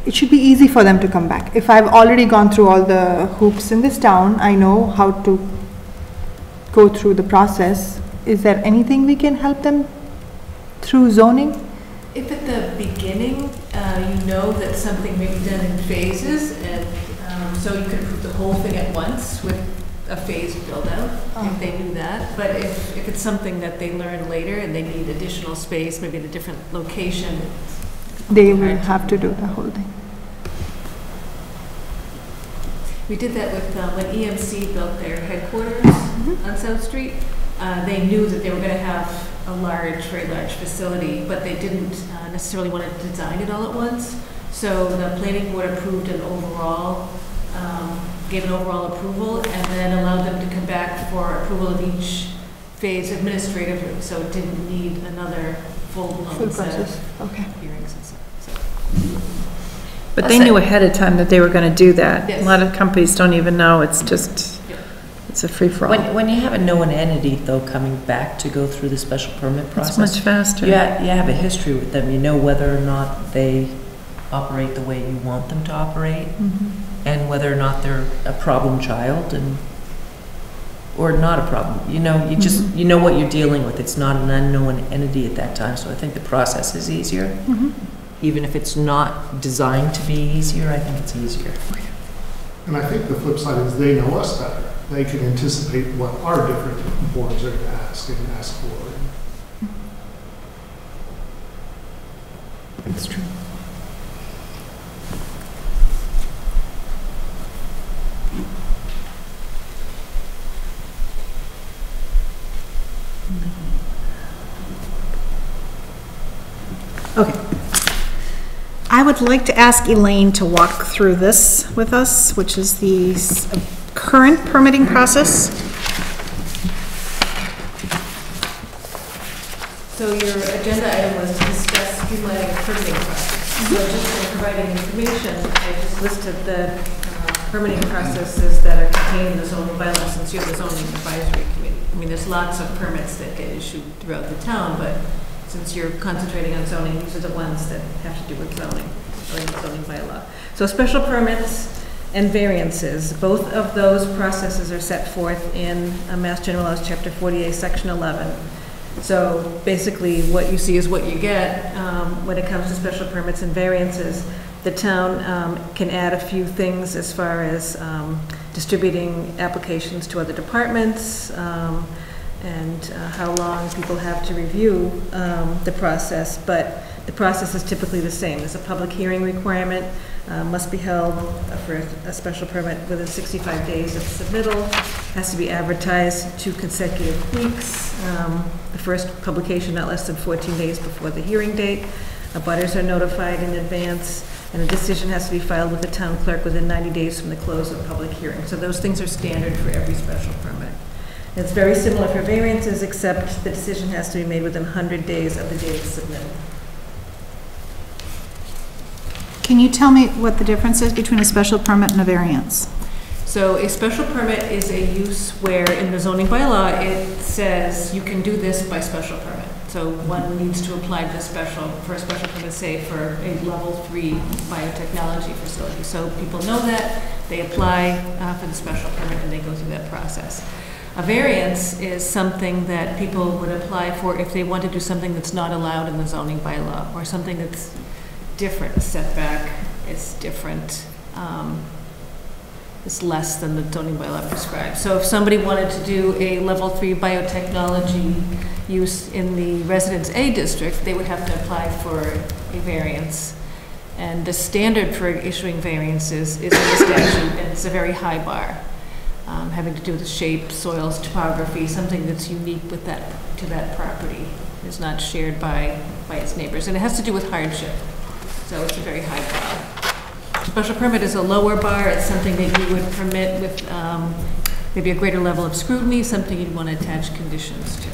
S7: it should be easy for them to come back. If I've already gone through all the hoops in this town, I know how to go through the process. Is there anything we can help them through zoning?
S2: If at the beginning, you know that something may be done in phases, and so you could approve the whole thing at once with a phased build-out, if they knew that. But if it's something that they learn later and they need additional space, maybe at a different location,
S7: They will have to do the whole thing.
S2: we did that with when EMC built their headquarters on South Street. They knew that they were going to have a very large facility, but they didn't necessarily want to design it all at once. So the planning board approved an overall, gave an overall approval, and then allowed them to come back for approval of each phase administratively. So it didn't need another full-blown set
S7: process.
S2: of
S7: Okay.
S2: hearings and stuff. So.
S6: But they knew ahead of time that they were gonna do that.
S2: Yes.
S6: A lot of companies don't even know, it's just,
S2: Yeah.
S6: it's a free-for-all.
S3: When you have a known entity, though, coming back to go through the special permit
S6: It's
S3: process,
S6: much faster.
S3: you have a history with them, you know whether or not they operate the way you want them to operate, and whether or not they're a problem child, or not a problem. You know, you know what you're dealing with. It's not an unknown entity at that time, so I think the process is easier. Even if it's not designed to be easier, I think it's easier.
S5: And I think the flip side is they know us better. They can anticipate what our different boards are going to ask for.
S1: That's true. Okay. I would like to ask Elaine to walk through this with us, which is the current permitting process.
S2: So your agenda item was to discuss streamlining the permitting process. So just for providing information, I just listed the permitting processes that are contained in the zoning bylaw, since you're the zoning advisory committee. I mean, there's lots of permits that get issued throughout the town, but since you're concentrating on zoning, these are the ones that have to do with zoning, or the zoning bylaw. So special permits and variances, both of those processes are set forth in Mass General Laws, Chapter 48, Section 11. So basically, what you see is what you get when it comes to special permits and variances. The town can add a few things as far as distributing applications to other departments, and how long people have to review the process, but the process is typically the same. There's a public hearing requirement, must be held for a special permit within 65 days of submittal, has to be advertised 2 consecutive weeks, the first publication not less than 14 days before the hearing date, abutters are notified in advance, and a decision has to be filed with the town clerk within 90 days from the close of the public hearing. So those things are standard for every special permit. It's very similar for variances, except the decision has to be made within 100 days of the date of submittal.
S1: Can you tell me what the difference is between a special permit and a variance?
S2: So a special permit is a use where in the zoning bylaw, it says you can do this by special permit. So one needs to apply for a special permit, say for a level 3 biotechnology facility. So people know that, they apply for the special permit and they go through that process. A variance is something that people would apply for if they want to do something that's not allowed in the zoning bylaw, or something that's different, a setback, it's different, it's less than the zoning bylaw prescribes. So if somebody wanted to do a level 3 biotechnology use in the Residence A district, they would have to apply for a variance. And the standard for issuing variances is in the statute, and it's a very high bar, having to do with the shape, soils, topography, something that's unique with to that property. It's not shared by its neighbors, and it has to do with hardship. So it's a very high bar. Special permit is a lower bar. It's something that you would permit with maybe a greater level of scrutiny, something you'd want to attach conditions to.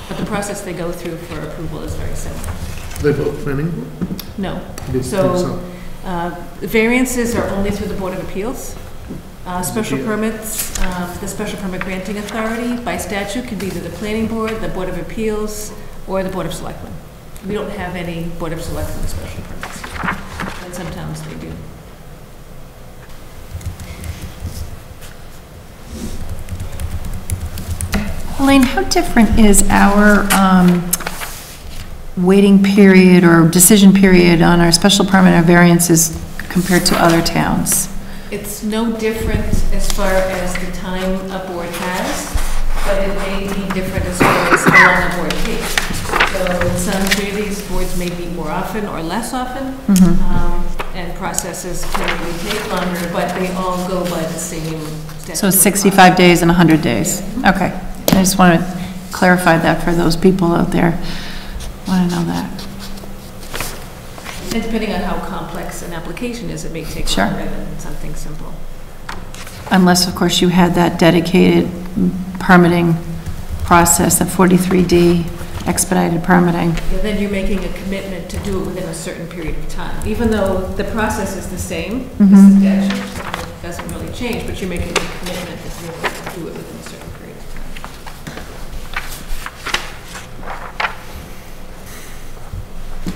S2: But the process they go through for approval is very similar.
S5: They both planning board?
S2: No.
S5: Didn't think so.
S2: Variances are only through the Board of Appeals. Special permits, the special permit granting authority by statute can be either the planning board, the Board of Appeals, or the Board of Selectmen. We don't have any Board of Selectmen special permits. And some towns they do.
S6: Elaine, how different is our waiting period or decision period on our special permit or variances compared to other towns?
S2: It's no different as far as the time a board has, but it may be different as far as how long a board takes. So in some communities, boards may meet more often or less often, and processes typically take longer, but they all go by the same statute.
S6: So 65 days and 100 days? Okay. I just want to clarify that for those people out there. Want to know that.
S2: And depending on how complex an application is, it may take
S6: Sure.
S2: longer than something simple.
S6: Unless, of course, you had that dedicated permitting process, the 43D expedited permitting.
S2: And then you're making a commitment to do it within a certain period of time. Even though the process is the same, the statute doesn't really change, but you're making a commitment that you're going to do it within a certain period of time.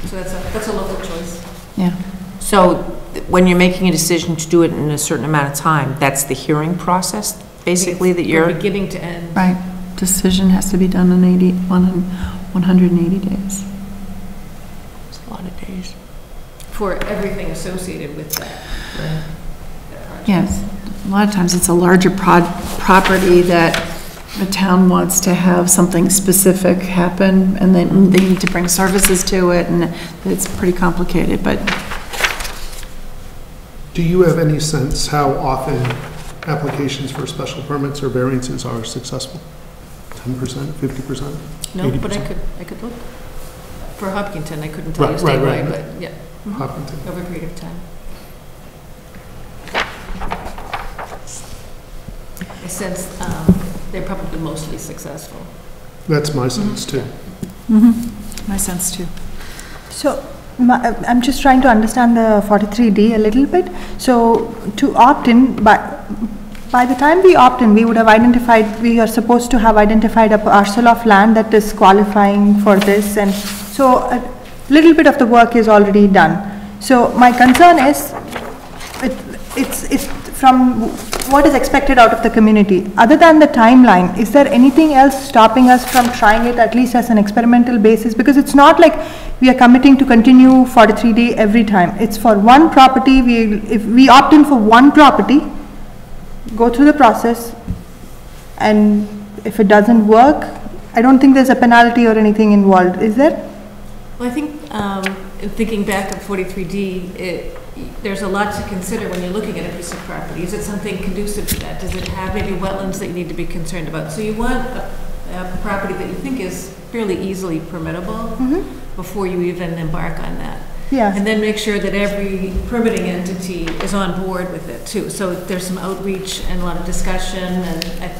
S2: So that's a local choice.
S6: Yeah.
S3: So when you're making a decision to do it in a certain amount of time, that's the hearing process, basically, that you're...
S2: From beginning to end.
S6: Right. Decision has to be done in 180 days.
S3: It's a lot of days.
S2: For everything associated with that. That project.
S6: Yes. A lot of times it's a larger property that the town wants to have something specific happen, and then they need to bring services to it, and it's pretty complicated, but...
S5: Do you have any sense how often applications for special permits or variances are successful? 10%, 50%?
S2: No,
S5: 80%?
S2: but I could look. For Hopkinton, I couldn't tell you
S5: Right,
S2: statewide,
S5: right.
S2: but yeah.
S5: Hopkinton.
S2: Over a period of time. I sense they're probably mostly successful.
S5: That's my sense too.
S1: My sense too.
S7: So, I'm just trying to understand the 43D a little bit. So, to opt in, by the time we opt in, we would have identified, we are supposed to have identified a parcel of land that is qualifying for this, and so a little bit of the work is already done. So, my concern is, it's from what is expected out of the community. Other than the timeline, is there anything else stopping us from trying it at least as an experimental basis? Because it's not like we are committing to continue 43D every time. It's for one property, if we opt in for one property, go through the process, and if it doesn't work, I don't think there's a penalty or anything involved, is there?
S2: Well, I think, in thinking back of 43D, there's a lot to consider when you're looking at a piece of property. Is it something conducive to that? Does it have maybe wetlands that you need to be concerned about? So you want a property that you think is fairly easily permittable before you even embark on that.
S7: Yeah.
S2: And then make sure that every permitting entity is on board with it too. So there's some outreach and a lot of discussion, and it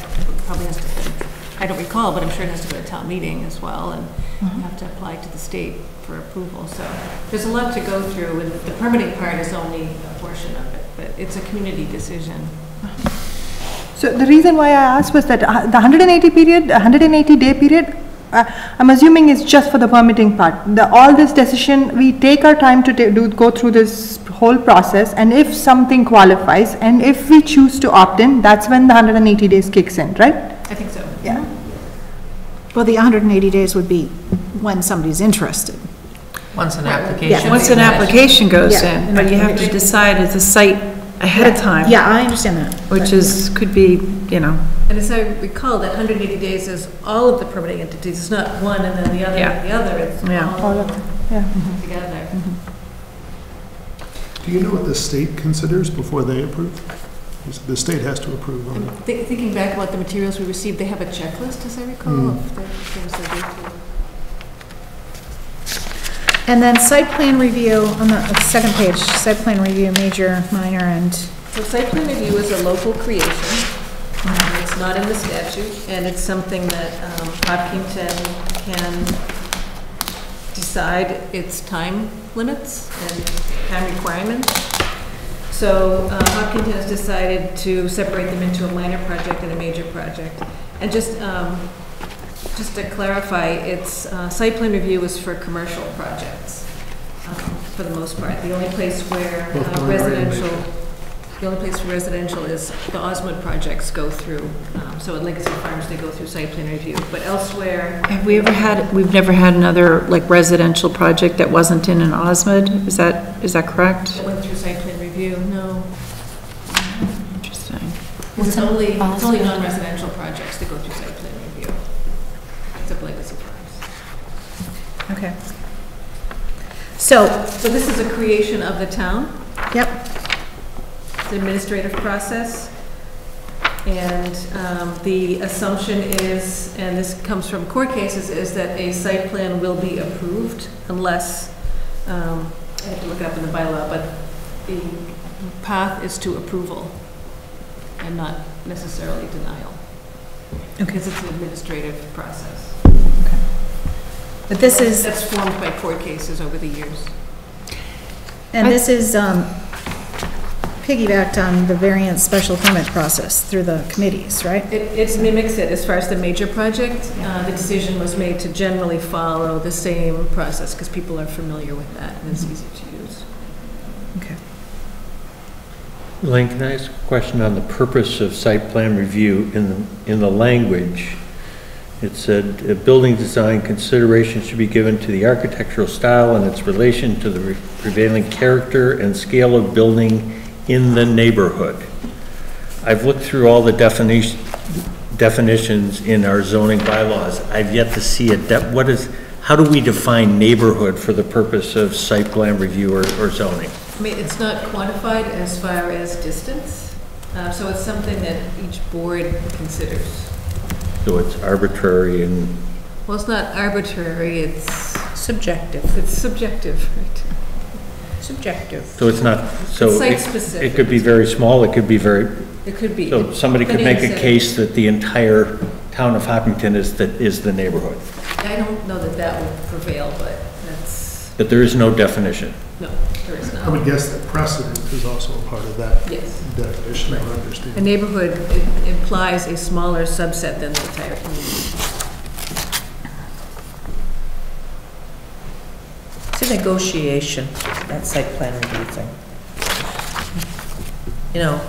S2: probably has to, I don't recall, but I'm sure it has to go to town meeting as well, and you have to apply to the state for approval. So there's a lot to go through, and the permitting part is only a portion of it, but it's a community decision.
S7: So the reason why I asked was that the 180-day period, I'm assuming is just for the permitting part. All this decision, we take our time to go through this whole process, and if something qualifies, and if we choose to opt in, that's when the 180 days kicks in, right?
S2: I think so.
S7: Yeah.
S1: Well, the 180 days would be when somebody's interested.
S3: Once an application.
S6: Once an application goes
S1: Yeah.
S6: in, but you have to decide it's a site ahead of time.
S1: Yeah, I understand that.
S6: Which is, could be, you know.
S2: And as I recall, that 180 days is all of the permitting entities. It's not one and then the other and the other. It's all
S7: All of it, yeah.
S2: together.
S5: Do you know what the state considers before they approve? The state has to approve on it.
S2: Thinking back about the materials we received, they have a checklist, as I recall, of the things they go through.
S1: And then site plan review on the second page, site plan review, major, minor, and,
S2: So site plan review is a local creation. It's not in the statute, and it's something that Hopkinton can decide its time limits and time requirements. So Hopkinton has decided to separate them into a minor project and a major project. And just to clarify, its site plan review is for commercial projects, for the most part. The only place where residential is the Osmond projects go through. So at Legacy Farms, they go through site plan review. But elsewhere,
S6: Have we ever had, we've never had another, like, residential project that wasn't in an Osmond? Is that correct?
S2: it went through site plan review, no.
S6: Interesting.
S2: It's only non-residential projects that go through site plan review. Except Legacy Farms.
S1: okay. So,
S2: So this is a creation of the town.
S1: yep,
S2: It's an administrative process. And the assumption is, and this comes from court cases, is that a site plan will be approved unless, I have to look it up in the bylaw, but the path is to approval and not necessarily denial. Because it's an administrative process.
S1: but this is,
S2: That's formed by court cases over the years.
S1: and this is piggybacked on the variance special permit process through the committees, right?
S2: It mimics it as far as the major project. The decision was made to generally follow the same process because people are familiar with that and it's easy to use.
S1: Okay.
S4: Elaine, can I ask a question on the purpose of site plan review in the language? It said, building design consideration should be given to the architectural style and its relation to the prevailing character and scale of building in the neighborhood. I've looked through all the definitions in our zoning bylaws. I've yet to see how do we define neighborhood for the purpose of site plan review or zoning?
S2: I mean, it's not quantified as far as distance, so it's something that each board considers.
S4: So it's arbitrary and...
S2: Well, it's not arbitrary, it's
S3: Subjective.
S2: subjective, right?
S3: Subjective.
S4: So it's not, so
S2: It's site-specific.
S4: it could be very small, it could be very,
S2: It could be.
S4: so somebody could make a
S2: Depending on
S4: case that the entire town of Hopkinton is the neighborhood,
S2: I don't know that that would prevail, but that's,
S4: but there is no definition.
S2: no, there is
S5: I would
S2: not.
S5: guess that precedent is also a part of that
S2: Yes.
S5: definition, I
S2: A
S5: understand.
S2: neighborhood implies a smaller subset than the entire community.
S3: It's a negotiation, that site plan review thing. You know,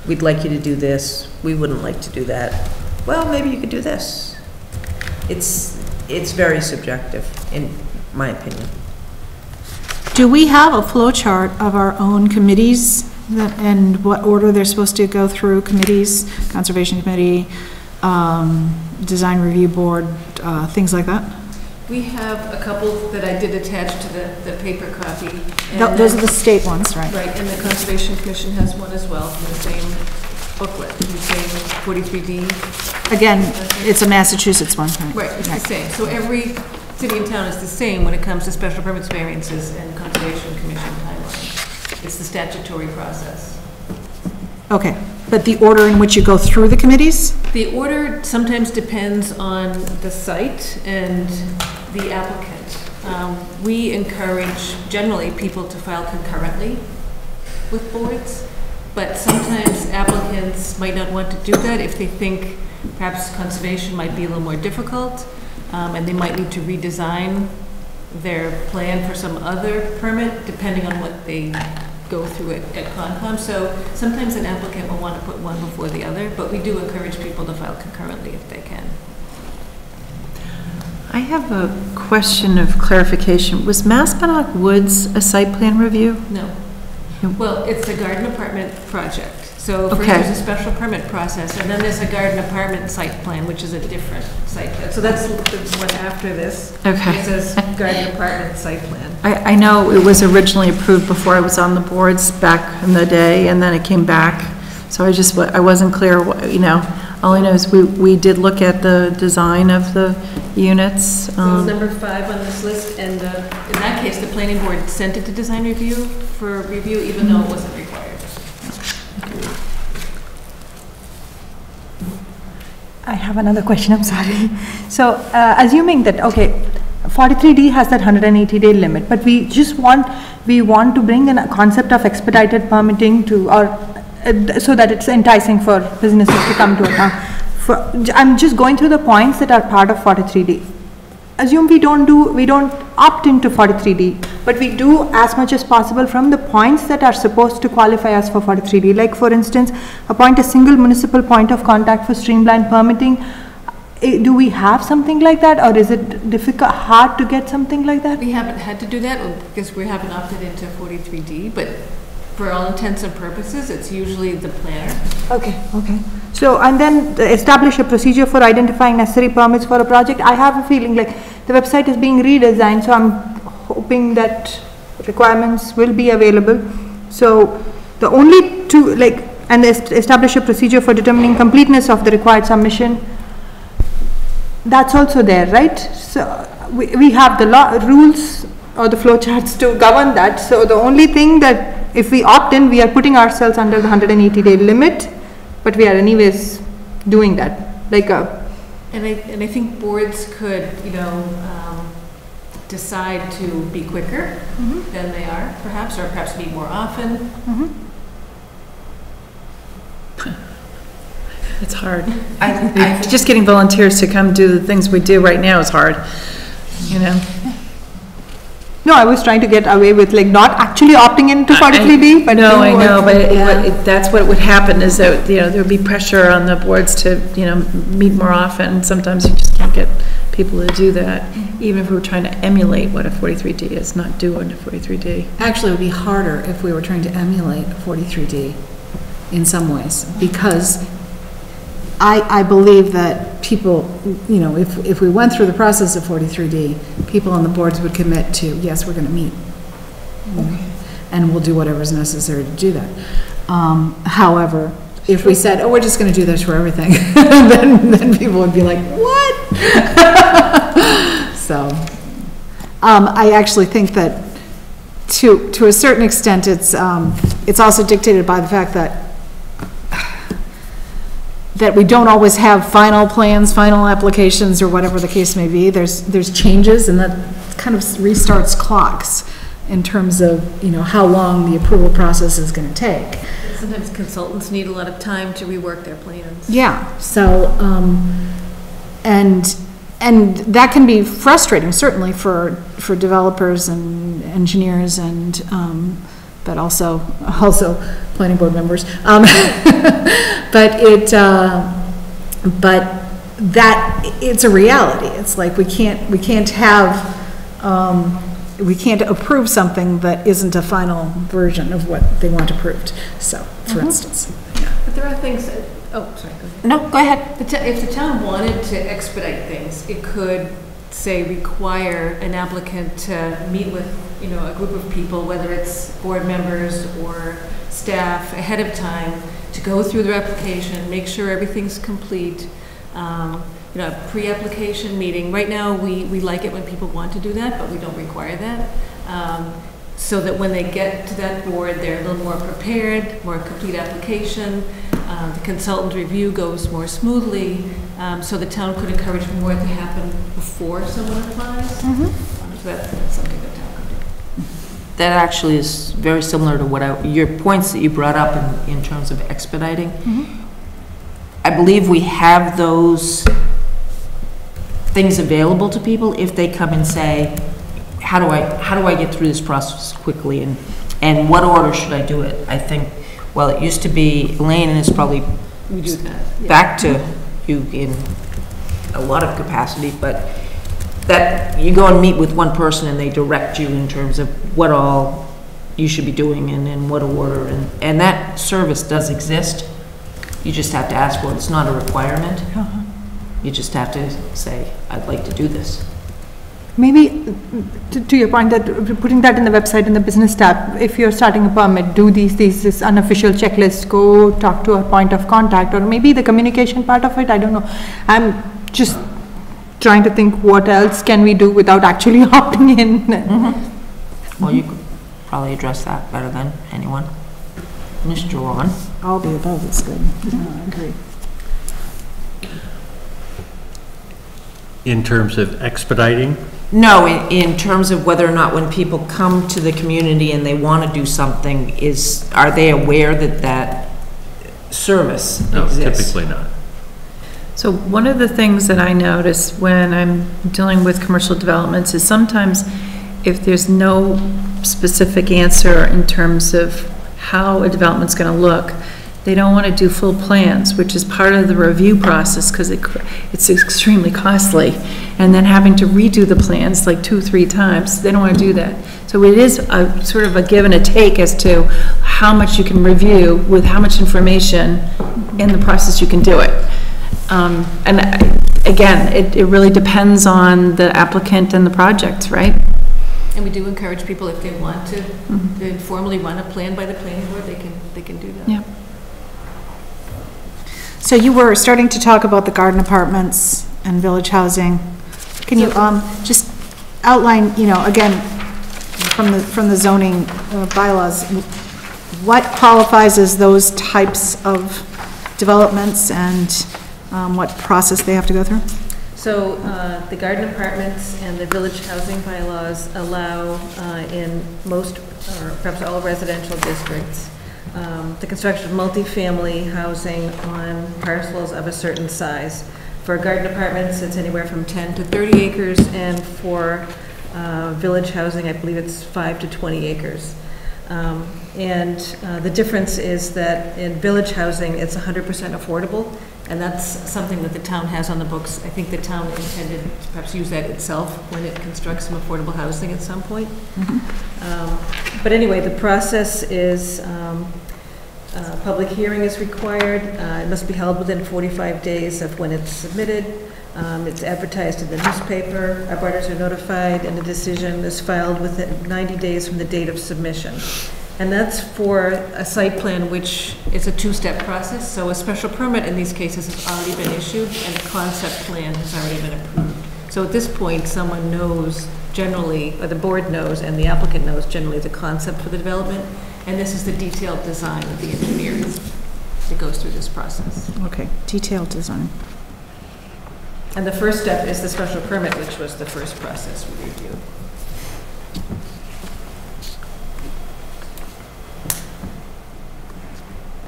S3: we'd like you to do this, we wouldn't like to do that. Well, maybe you could do this. It's very subjective, in my opinion.
S1: Do we have a flow chart of our own committees and what order they're supposed to go through? Committees, Conservation Committee, Design Review Board, things like that?
S2: We have a couple that I did attach to the paper copy.
S1: Those are the state ones, right?
S2: Right, and the Conservation Commission has one as well, from the same booklet, the same 43D.
S1: Again, it's a Massachusetts one, right?
S2: Right, it's the same. So every city and town is the same when it comes to special permits, variances, and Conservation Commission timeline. It's the statutory process.
S1: Okay, but the order in which you go through the committees?
S2: The order sometimes depends on the site and the applicant. We encourage generally people to file concurrently with boards, but sometimes applicants might not want to do that if they think perhaps conservation might be a little more difficult, and they might need to redesign their plan for some other permit, depending on what they go through at Concom. So sometimes an applicant will want to put one before the other, but we do encourage people to file concurrently if they can.
S6: I have a question of clarification. Was Maspinock Woods a site plan review?
S2: No. Well, it's a garden apartment project. So first
S6: Okay.
S2: there's a special permit process, and then there's a garden apartment site plan, which is a different site plan. So that's the one after this.
S6: Okay.
S2: It says garden apartment site plan.
S6: I know it was originally approved before I was on the boards back in the day, and then it came back. So I wasn't clear, you know, all I know is we did look at the design of the units.
S2: So it's number 5 on this list, and in that case, the planning board sent it to design review for review, even though it wasn't required.
S7: I have another question, I'm sorry. So, assuming that, okay, 43D has that 180-day limit, but we want to bring in a concept of expedited permitting to, or so that it's enticing for businesses to come to a town. I'm just going through the points that are part of 43D. Assume we don't opt into 43D, but we do as much as possible from the points that are supposed to qualify us for 43D. Like for instance, appoint a single municipal point of contact for streamlined permitting. Do we have something like that, or is it hard to get something like that?
S2: We haven't had to do that because we haven't opted into 43D, but for all intents and purposes, it's usually the planner.
S7: Okay. So, and then establish a procedure for identifying necessary permits for a project. I have a feeling like the website is being redesigned, so I'm hoping that requirements will be available. So, the only two, and establish a procedure for determining completeness of the required submission. That's also there, right? So, we have the rules or the flow charts to govern that. So, the only thing that if we opt in, we are putting ourselves under the 180-day limit, but we are anyways doing that.
S2: And I think boards could, decide to be quicker than they are, perhaps, or perhaps meet more often.
S6: It's hard. Just getting volunteers to come do the things we do right now is hard, you know?
S7: No, I was trying to get away with not actually opting into 43D, but
S6: no, I know, but that's what would happen is that, there would be pressure on the boards to, meet more often. Sometimes you just can't get people to do that, even if we were trying to emulate what a 43D is, not do a 43D.
S1: Actually, it would be harder if we were trying to emulate 43D in some ways, because I believe that people, if we went through the process of 43D, people on the boards would commit to, yes, we're going to meet. And we'll do whatever's necessary to do that. However, if we said, oh, we're just going to do this for everything, then people would be like, what? So, I actually think that to a certain extent, it's also dictated by the fact that we don't always have final plans, final applications, or whatever the case may be. There's changes, and that kind of restarts clocks in terms of, how long the approval process is going to take.
S2: Sometimes consultants need a lot of time to rework their plans.
S1: Yeah, so, and that can be frustrating, certainly for developers and engineers and but also planning board members. But that, it's a reality. It's like we can't approve something that isn't a final version of what they want approved. So, for instance.
S2: But there are things that, oh, sorry, go ahead.
S3: No, go ahead.
S2: If the town wanted to expedite things, it could, say, require an applicant to meet with, a group of people, whether it's board members or staff, ahead of time, to go through their application, make sure everything's complete, a pre-application meeting. Right now, we like it when people want to do that, but we don't require that. So that when they get to that board, they're a little more prepared, more complete application. The consultant review goes more smoothly, so the town could encourage more to happen before someone applies. So that's something the town could do.
S3: That actually is very similar to your points that you brought up in terms of expediting. I believe we have those things available to people if they come and say, how do I get through this process quickly, and what order should I do it? I think, well, it used to be Elaine, and it's probably back to you in a lot of capacity, but that you go and meet with one person and they direct you in terms of what all you should be doing and in what order, and that service does exist. You just have to ask for it. It's not a requirement. You just have to say, I'd like to do this.
S7: Maybe, to your point, that putting that in the website, in the business tab, if you're starting a permit, do this unofficial checklist, go talk to a point of contact, or maybe the communication part of it, I don't know. I'm just trying to think what else can we do without actually opting in.
S3: Well, you could probably address that better than anyone. Mr. Ron?
S1: All the above is good. I agree.
S4: In terms of expediting?
S3: No, in terms of whether or not when people come to the community and they want to do something, are they aware that service exists?
S4: No, typically not.
S6: So one of the things that I notice when I'm dealing with commercial developments is sometimes if there's no specific answer in terms of how a development's going to look, they don't want to do full plans, which is part of the review process because it's extremely costly. And then having to redo the plans like 2-3 times, they don't want to do that. So it is a sort of a give and a take as to how much you can review with how much information in the process you can do it. Again, it really depends on the applicant and the project, right?
S2: And we do encourage people, if they want to informally run a plan by the planning board, they can do that.
S6: Yeah.
S1: So you were starting to talk about the garden apartments and village housing. Can you just outline, again, from the zoning bylaws, what qualifies as those types of developments and what process they have to go through?
S2: So the garden apartments and the village housing bylaws allow in most, or perhaps all residential districts, the construction of multifamily housing on parcels of a certain size. For garden apartments, it's anywhere from 10 to 30 acres, and for village housing, I believe it's 5 to 20 acres. The difference is that in village housing, it's 100% affordable, and that's something that the town has on the books. I think the town intended to perhaps use that itself when it constructs some affordable housing at some point. But anyway, the process is public hearing is required. It must be held within 45 days of when it's submitted. It's advertised in the newspaper. Abutters are notified, and the decision is filed within 90 days from the date of submission. And that's for a site plan, which is a two-step process. So a special permit in these cases has already been issued, and a concept plan has already been approved. So at this point, someone knows generally, or the board knows, and the applicant knows generally the concept for the development. And this is the detailed design of the engineer that goes through this process.
S1: Okay, detailed design.
S2: And the first step is the special permit, which was the first process we reviewed.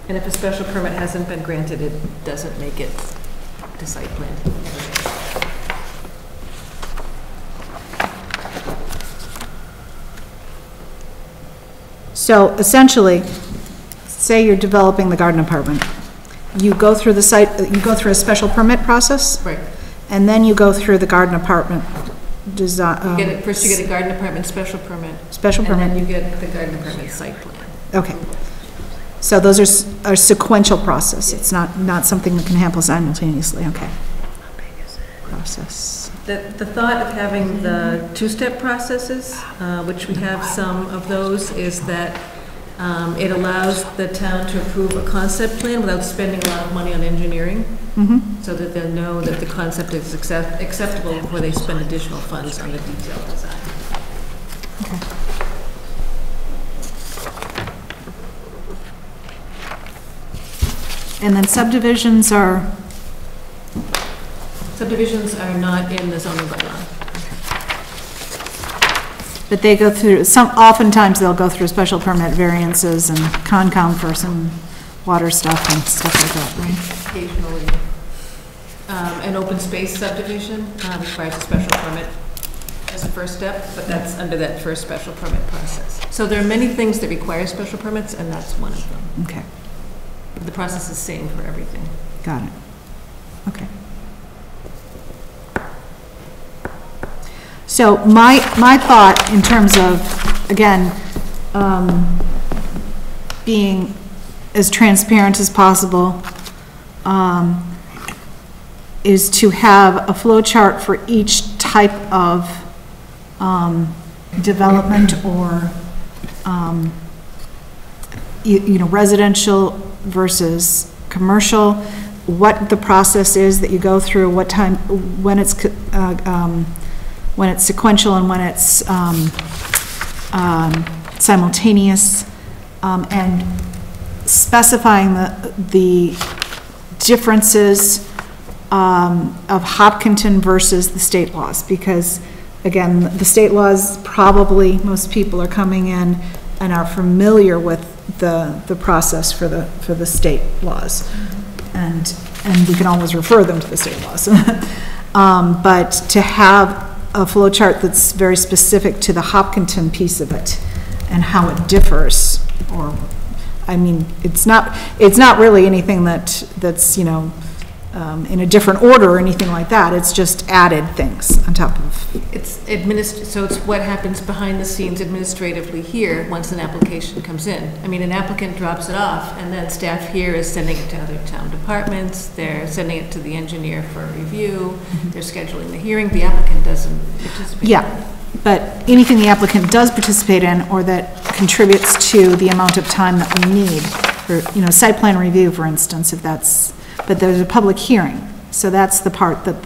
S2: And if a special permit hasn't been granted, it doesn't make it to site plan.
S1: So essentially, say you're developing the garden apartment. You go through the site, you go through a special permit process,
S2: Right.
S1: and then you go through the garden apartment design.
S2: First you get a garden apartment special permit.
S1: Special
S2: And then
S1: permit,
S2: you get the garden apartment site plan.
S1: okay. So those are a sequential process. It's not something that can happen simultaneously, okay. Process.
S2: The thought of having the two-step processes, which we have some of those, is that it allows the town to approve a concept plan without spending a lot of money on engineering, so that they'll know that the concept is acceptable before they spend additional funds on the detailed design.
S1: And then subdivisions are,
S2: Subdivisions are not in the zoning bylaw.
S1: but they go through, oftentimes they'll go through special permit variances and Concom for some water stuff and stuff like that, right?
S2: Occasionally, an open space subdivision requires a special permit as a first step, but that's under that first special permit process. So there are many things that require special permits, and that's one of them.
S1: Okay,
S2: The process is the same for everything.
S1: got it. Okay. So my thought in terms of, again, being as transparent as possible, is to have a flow chart for each type of development or, you know, residential versus commercial, what the process is that you go through, what time, when it's sequential and when it's simultaneous, and specifying the differences of Hopkinton versus the state laws, because again, the state laws, probably most people are coming in and are familiar with the process for the state laws, and we can always refer them to the state laws. But to have a flow chart that's very specific to the Hopkinton piece of it and how it differs, or, I mean, it's not really anything that's, you know, in a different order or anything like that. It's just added things on top of.
S2: So it's what happens behind the scenes administratively here once an application comes in. I mean, an applicant drops it off, and then staff here is sending it to other town departments. They're sending it to the engineer for review. They're scheduling the hearing. The applicant doesn't participate.
S1: Yeah, but anything the applicant does participate in or that contributes to the amount of time that we need for, you know, site plan review, for instance, if that's, but there's a public hearing. So that's the part that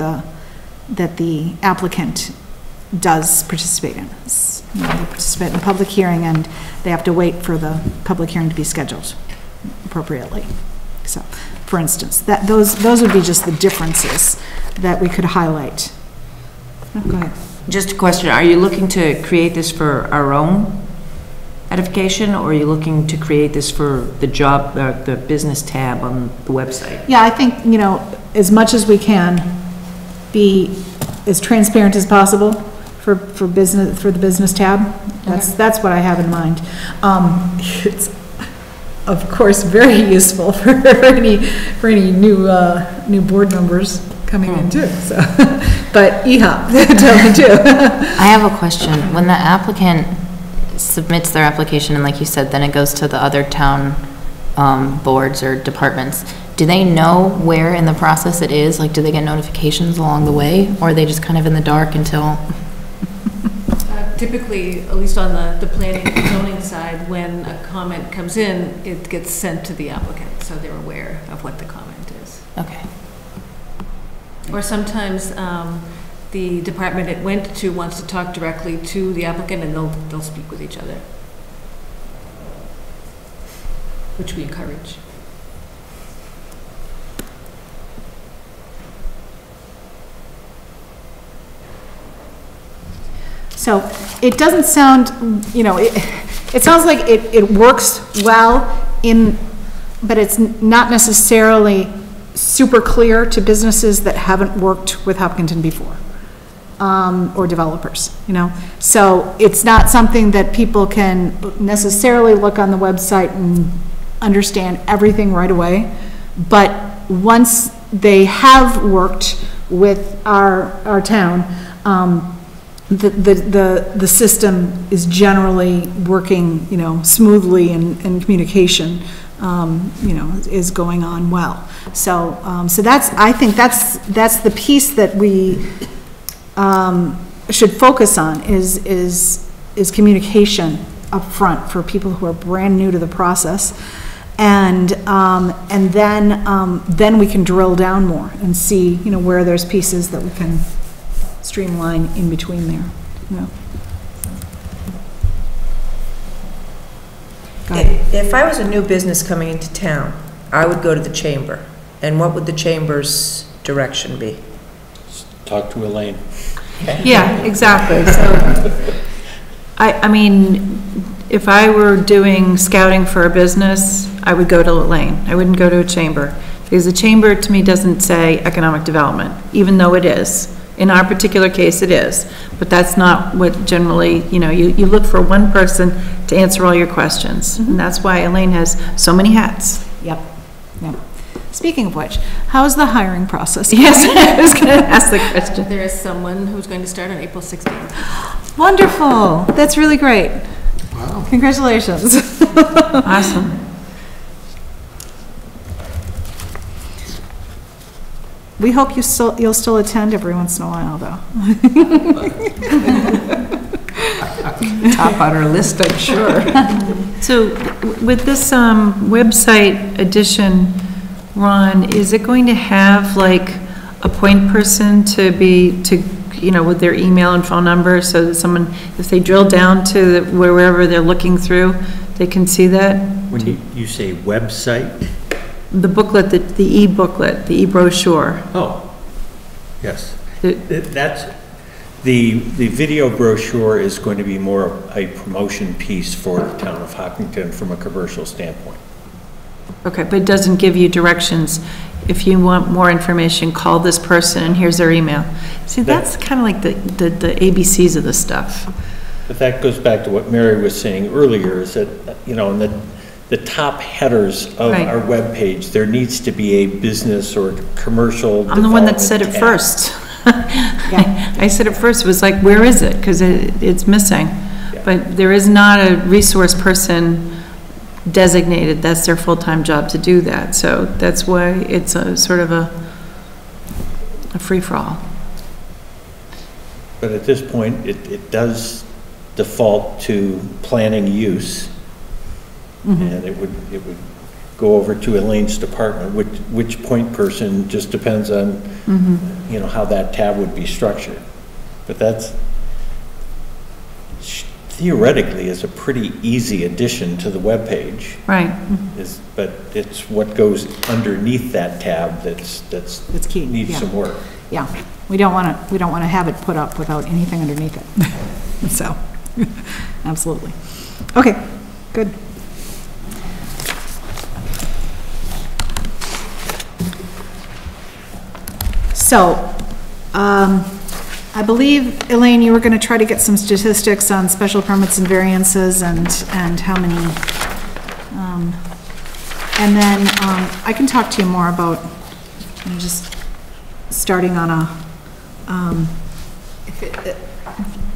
S1: the applicant does participate in. You know, they participate in the public hearing, and they have to wait for the public hearing to be scheduled appropriately. So, for instance, those would be just the differences that we could highlight. Oh, go ahead.
S3: Just a question, are you looking to create this for our own edification, or are you looking to create this for the job, the business tab on the website?
S1: Yeah, I think, you know, as much as we can be as transparent as possible for business, for the business tab. That's what I have in mind. It's, of course, very useful for any new board members coming in too, so. But EHOP, totally too.
S8: I have a question. When the applicant submits their application, and like you said, then it goes to the other town boards or departments, do they know where in the process it is? Like, do they get notifications along the way, or are they just kind of in the dark until?
S2: Typically, at least on the planning and zoning side, when a comment comes in, it gets sent to the applicant, so they're aware of what the comment is.
S8: Okay.
S2: Or sometimes the department it went to wants to talk directly to the applicant, and they'll speak with each other, which we encourage.
S1: So it doesn't sound, you know, it sounds like it works well but it's not necessarily super clear to businesses that haven't worked with Hopkinton before. or developers, you know? So it's not something that people can necessarily look on the website and understand everything right away, but once they have worked with our town, the system is generally working, you know, smoothly, and communication, you know, is going on well. So, so I think that's the piece that we should focus on is communication up front for people who are brand new to the process. And then we can drill down more and see, you know, where there's pieces that we can streamline in between there, you know. Go ahead.
S3: If I was a new business coming into town, I would go to the chamber. And what would the chamber's direction be?
S4: Talk to Elaine.
S6: Yeah, exactly. So, I mean, if I were doing scouting for a business, I would go to Elaine. I wouldn't go to a chamber. Because the chamber, to me, doesn't say economic development, even though it is. In our particular case, it is. But that's not what generally, you know, you look for one person to answer all your questions. And that's why Elaine has so many hats.
S1: Yep, yep. Speaking of which, how's the hiring process?
S6: Yes, I was going to ask the question.
S2: There is someone who's going to start on April 16th.
S1: Wonderful. That's really great.
S5: Wow.
S1: Congratulations.
S6: Awesome.
S1: We hope you'll still attend every once in a while, though.
S3: Top on our list, I'm sure.
S6: So with this website addition, Ron, is it going to have like a point person to you know, with their email and phone number, so that someone, if they drill down to wherever they're looking through, they can see that?
S4: When you say website?
S6: The booklet, the e-booklet, the e-brochure.
S4: Oh, yes.
S6: The-
S4: That's, the video brochure is going to be more a promotion piece for the town of Hopkinton from a commercial standpoint.
S6: Okay, but it doesn't give you directions. If you want more information, call this person and here's their email. See, that's kind of like the ABCs of the stuff.
S4: But that goes back to what Mary was saying earlier, is that, you know, in the top headers of
S6: Right.
S4: our webpage, there needs to be a business or commercial
S6: I'm the one that said it
S4: tab.
S6: first. I said it first, it was like, where is it? Because it's missing.
S4: Yeah.
S6: But there is not a resource person designated, that's their full-time job to do that. So that's why it's a sort of a free-for-all.
S4: But at this point, it does default to planning use. And it would go over to Elaine's department, which point person just depends on, you know, how that tab would be structured. But that's, theoretically, is a pretty easy addition to the webpage.
S6: Right.
S4: But it's what goes underneath that tab that's
S1: key,
S4: needs
S1: yeah.
S4: some work.
S1: Yeah, we don't want to have it put up without anything underneath it. So, absolutely. Okay, good. So, I believe, Elaine, you were going to try to get some statistics on special permits and variances and how many, and then I can talk to you more about, just starting on a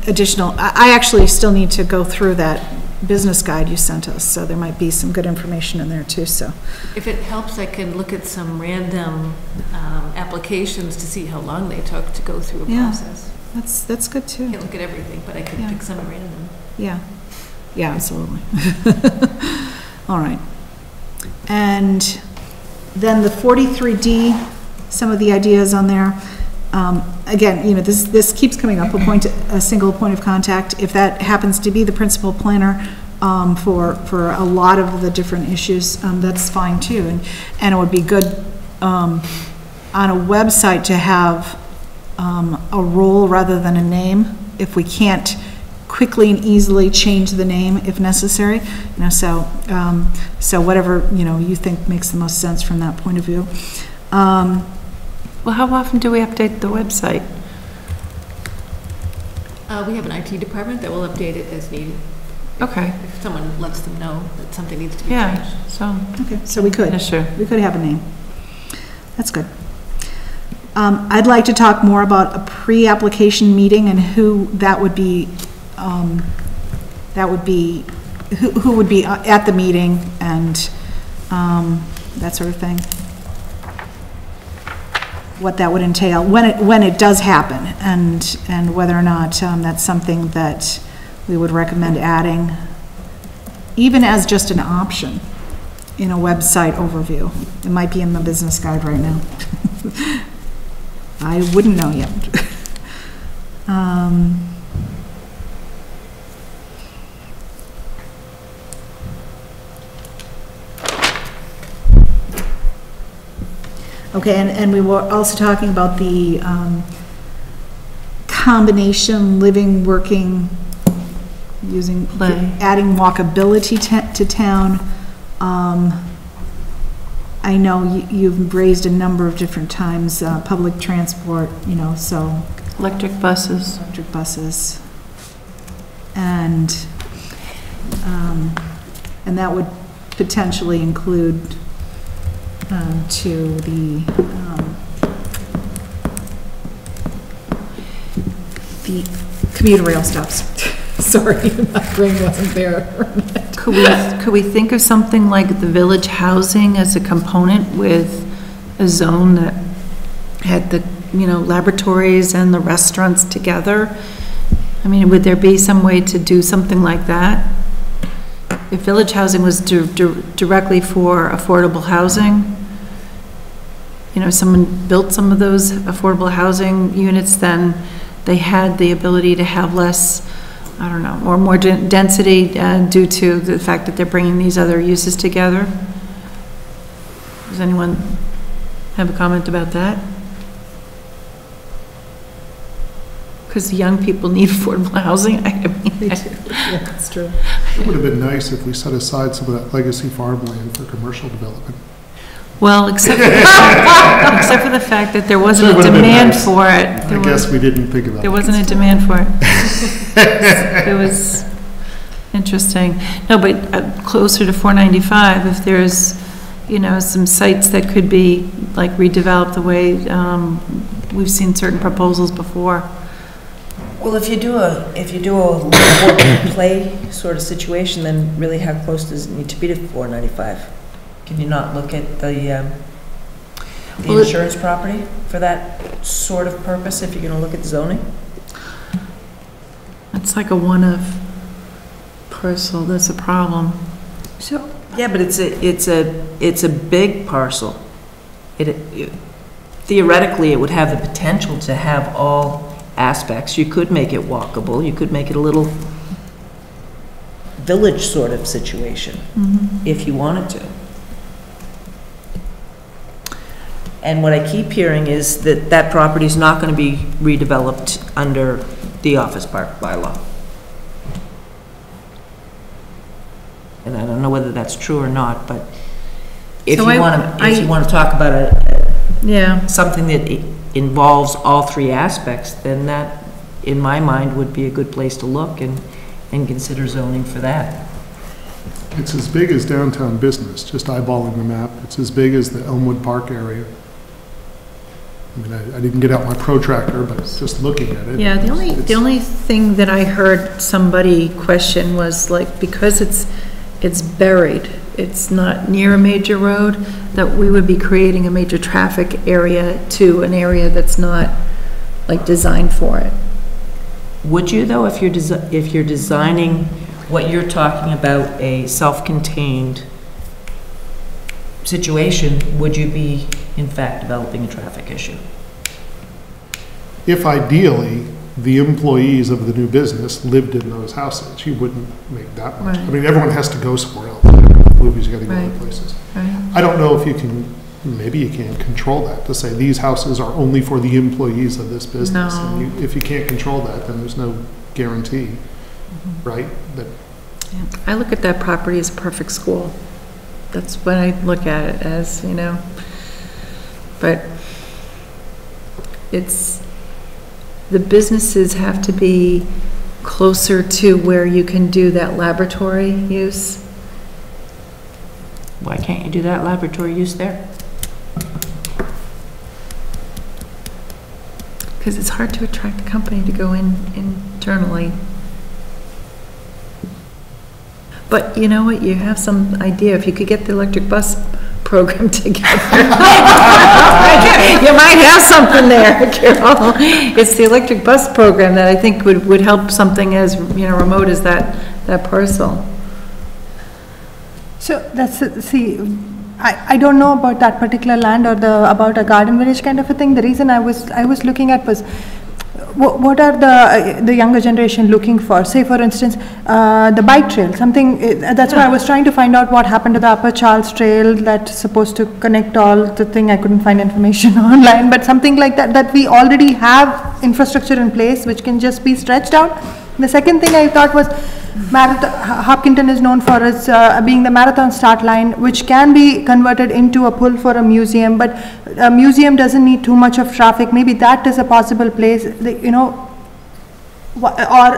S1: additional, I actually still need to go through that business guide you sent us, so there might be some good information in there too, so.
S2: If it helps, I can look at some random applications to see how long they took to go through a
S1: Yeah.
S2: process.
S1: That's good
S2: I
S1: too.
S2: can't look at everything, but I can
S1: Yeah.
S2: pick some at random.
S1: Yeah, yeah, absolutely. All right. And then the 43D, some of the ideas on there. Again, you know, this keeps coming up, a single point of contact. If that happens to be the principal planner for a lot of the different issues, that's fine too. And it would be good on a website to have a role rather than a name, if we can't quickly and easily change the name if necessary. You know, so whatever, you know, you think makes the most sense from that point of view.
S6: Well, how often do we update the website?
S2: We have an IT department that will update it as needed.
S6: Okay,
S2: If someone lets them know that something needs to be
S6: yeah,
S2: changed.
S6: so,
S1: Okay, so we could.
S6: yeah, sure.
S1: We could have a name. That's good. I'd like to talk more about a pre-application meeting and who that would be, who would be at the meeting and that sort of thing. What that would entail, when it does happen, and whether or not that's something that we would recommend adding, even as just an option in a website overview. It might be in the business guide right now. I wouldn't know yet. Okay, and we were also talking about the combination living, working, using,
S6: Play.
S1: adding walkability to town. I know you've raised a number of different times, public transport, you know, so
S6: Electric buses.
S1: electric buses. And that would potentially include to the commuter rail stops. Sorry, my brain wasn't there.
S6: Could we think of something like the village housing as a component with a zone that had the, you know, laboratories and the restaurants together? I mean, would there be some way to do something like that? If village housing was directly for affordable housing, you know, someone built some of those affordable housing units, then they had the ability to have less, I don't know, or more density due to the fact that they're bringing these other uses together. Does anyone have a comment about that? Because young people need affordable housing. I mean,
S1: Yeah, that's true.
S5: It would have been nice if we set aside some of that legacy farmland for commercial development.
S6: well, except for the fact that there wasn't
S5: Sure
S6: a
S5: would have been
S6: demand
S5: nice.
S6: for it.
S5: I guess we didn't think about it.
S6: There wasn't a demand for it. It was interesting. No, but closer to 495, if there's, you know, some sites that could be like redeveloped the way we've seen certain proposals before.
S9: Well, if you do a work and play sort of situation, then really how close does it need to be to 495? Can you not look at the
S6: Well, it-
S9: insurance property for that sort of purpose if you're gonna look at zoning?
S6: It's like a one-of parcel, that's a problem.
S7: So,
S9: Yeah, but it's a big parcel. Theoretically, it would have the potential to have all aspects. You could make it walkable, you could make it a little village sort of situation, if you wanted to. And what I keep hearing is that that property is not going to be redeveloped under the office park bylaw. And I don't know whether that's true or not, but if
S6: So
S9: you want to talk about
S6: Yeah.
S9: something that involves all three aspects, then that, in my mind, would be a good place to look and consider zoning for that.
S5: It's as big as downtown business, just eyeballing the map. It's as big as the Elmwood Park area. I mean, I didn't get out my protractor, but just looking at it.
S6: Yeah, the
S5: it's-
S6: only thing that I heard somebody question was like, because it's buried, it's not near a major road, that we would be creating a major traffic area to an area that's not like designed for it.
S9: Would you, though, if you're designing what you're talking about, a self-contained situation, would you be, in fact, developing a traffic issue?
S5: If ideally, the employees of the new business lived in those houses, you wouldn't make that much. I
S6: Right.
S5: mean, everyone has to go somewhere else. Movies, you gotta go other
S6: Right.
S5: places.
S6: Right.
S5: I don't know if you can, maybe you can control that, to say these houses are only for the employees of this business.
S6: No.
S5: And if you can't control that, then there's no guarantee, right? That
S6: I look at that property as a perfect school. That's what I look at it as, you know. But it's, the businesses have to be closer to where you can do that laboratory use.
S3: Why can't you do that laboratory use there?
S6: Because it's hard to attract a company to go in internally. But you know what, you have some idea, if you could get the electric bus program together. You might have something there, Carol. It's the electric bus program that I think would help something as, remote as that parcel.
S7: So that's, see, I don't know about that particular land or about a garden village kind of a thing. The reason I was looking at was, what are the younger generation looking for? Say, for instance, the bike trail, something, that's why I was trying to find out what happened to the Upper Charles Trail that's supposed to connect all the thing. I couldn't find information online, but something like that we already have infrastructure in place which can just be stretched out. The second thing I thought was, Hopkinton is known for its being the marathon start line, which can be converted into a pull for a museum, but a museum doesn't need too much of traffic. Maybe that is a possible place, or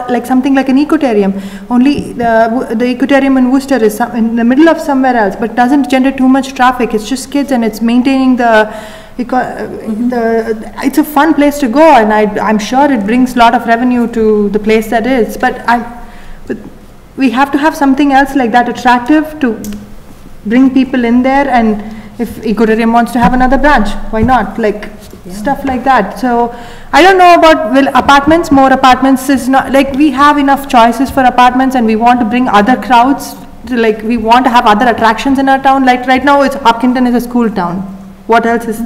S7: like something like an ecotarium. Only the ecotarium in Worcester is in the middle of somewhere else, but doesn't generate too much traffic. It's just kids and it's maintaining it's a fun place to go, and I'm sure it brings a lot of revenue to the place that is, but we have to have something else like that attractive to bring people in there, and if Ecotarium wants to have another branch, why not? Stuff like that. So I don't know about apartments. More apartments is not, we have enough choices for apartments, and we want to bring other crowds to, we want to have other attractions in our town. Right now Hopkinton is a school town. What else is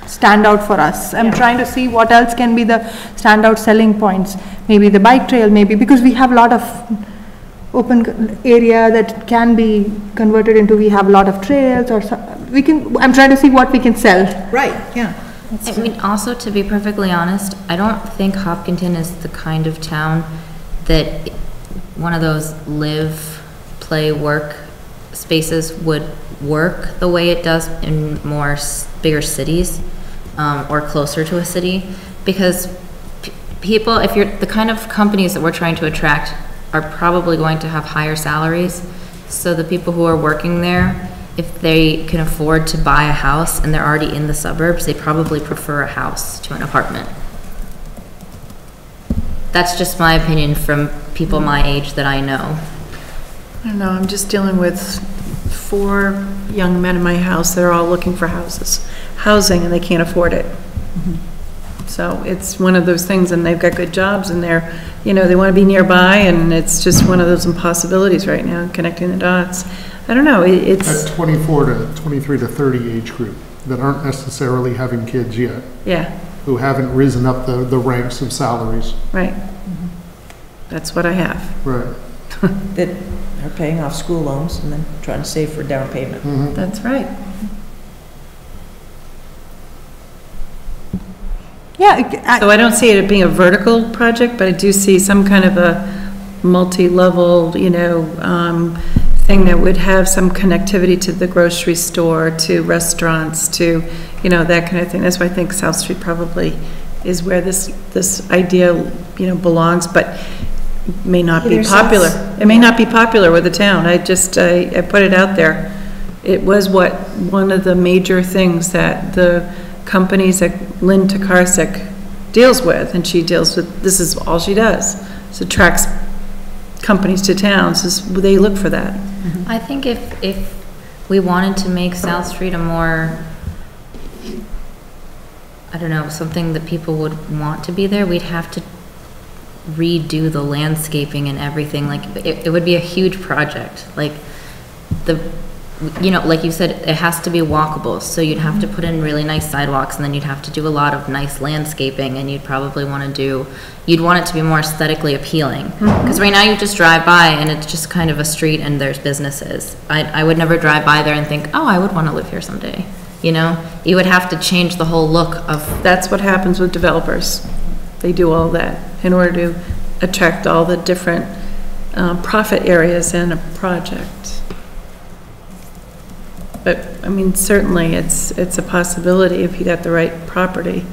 S7: stand out for us? I'm trying to see what else can be the standout selling points. Maybe the bike trail, maybe, because we have a lot of open area that can be converted into, we have a lot of trails, or I'm trying to see what we can sell.
S9: Right, yeah.
S8: I mean, also, to be perfectly honest, I don't think Hopkinton is the kind of town that one of those live, play, work spaces would work the way it does in more bigger cities, or closer to a city, because people, if you're the kind of companies that we're trying to attract, are probably going to have higher salaries. So the people who are working there, if they can afford to buy a house and they're already in the suburbs, they probably prefer a house to an apartment. That's just my opinion from people my age that I know.
S6: I don't know, I'm just dealing with 4 young men in my house that are all looking for housing, and they can't afford it. So it's one of those things, and they've got good jobs, and they want to be nearby, and it's just one of those impossibilities right now, connecting the dots. I don't know, it's...
S5: That 23 to 30 age group that aren't necessarily having kids yet.
S6: Yeah.
S5: Who haven't risen up the ranks of salaries.
S6: Right. That's what I have.
S5: Right.
S9: That are paying off school loans and then trying to save for down payment.
S5: Mm-hmm.
S6: That's right.
S7: Yeah.
S6: So I don't see it being a vertical project, but I do see some kind of a multi-level, thing that would have some connectivity to the grocery store, to restaurants, to, that kind of thing. That's why I think South Street probably is where this idea, belongs, but may not be popular. It may not be popular with the town. I put it out there. It was one of the major things that the companies that Lynn Tokarczuk deals with, and she deals with, this is all she does. She attracts companies to towns, they look for that.
S8: I think if we wanted to make South Street a more, I don't know, something that people would want to be there, we'd have to redo the landscaping and everything. It would be a huge project. Like you said, it has to be walkable, so you'd have to put in really nice sidewalks, and then you'd have to do a lot of nice landscaping, and you'd probably want it to be more aesthetically appealing. Because right now you just drive by and it's just kind of a street and there's businesses. I would never drive by there and think, oh, I would want to live here someday. You would have to change the whole look of...
S6: That's what happens with developers. They do all that in order to attract all the different profit areas in a project. But, I mean, certainly it's a possibility if you got the right property.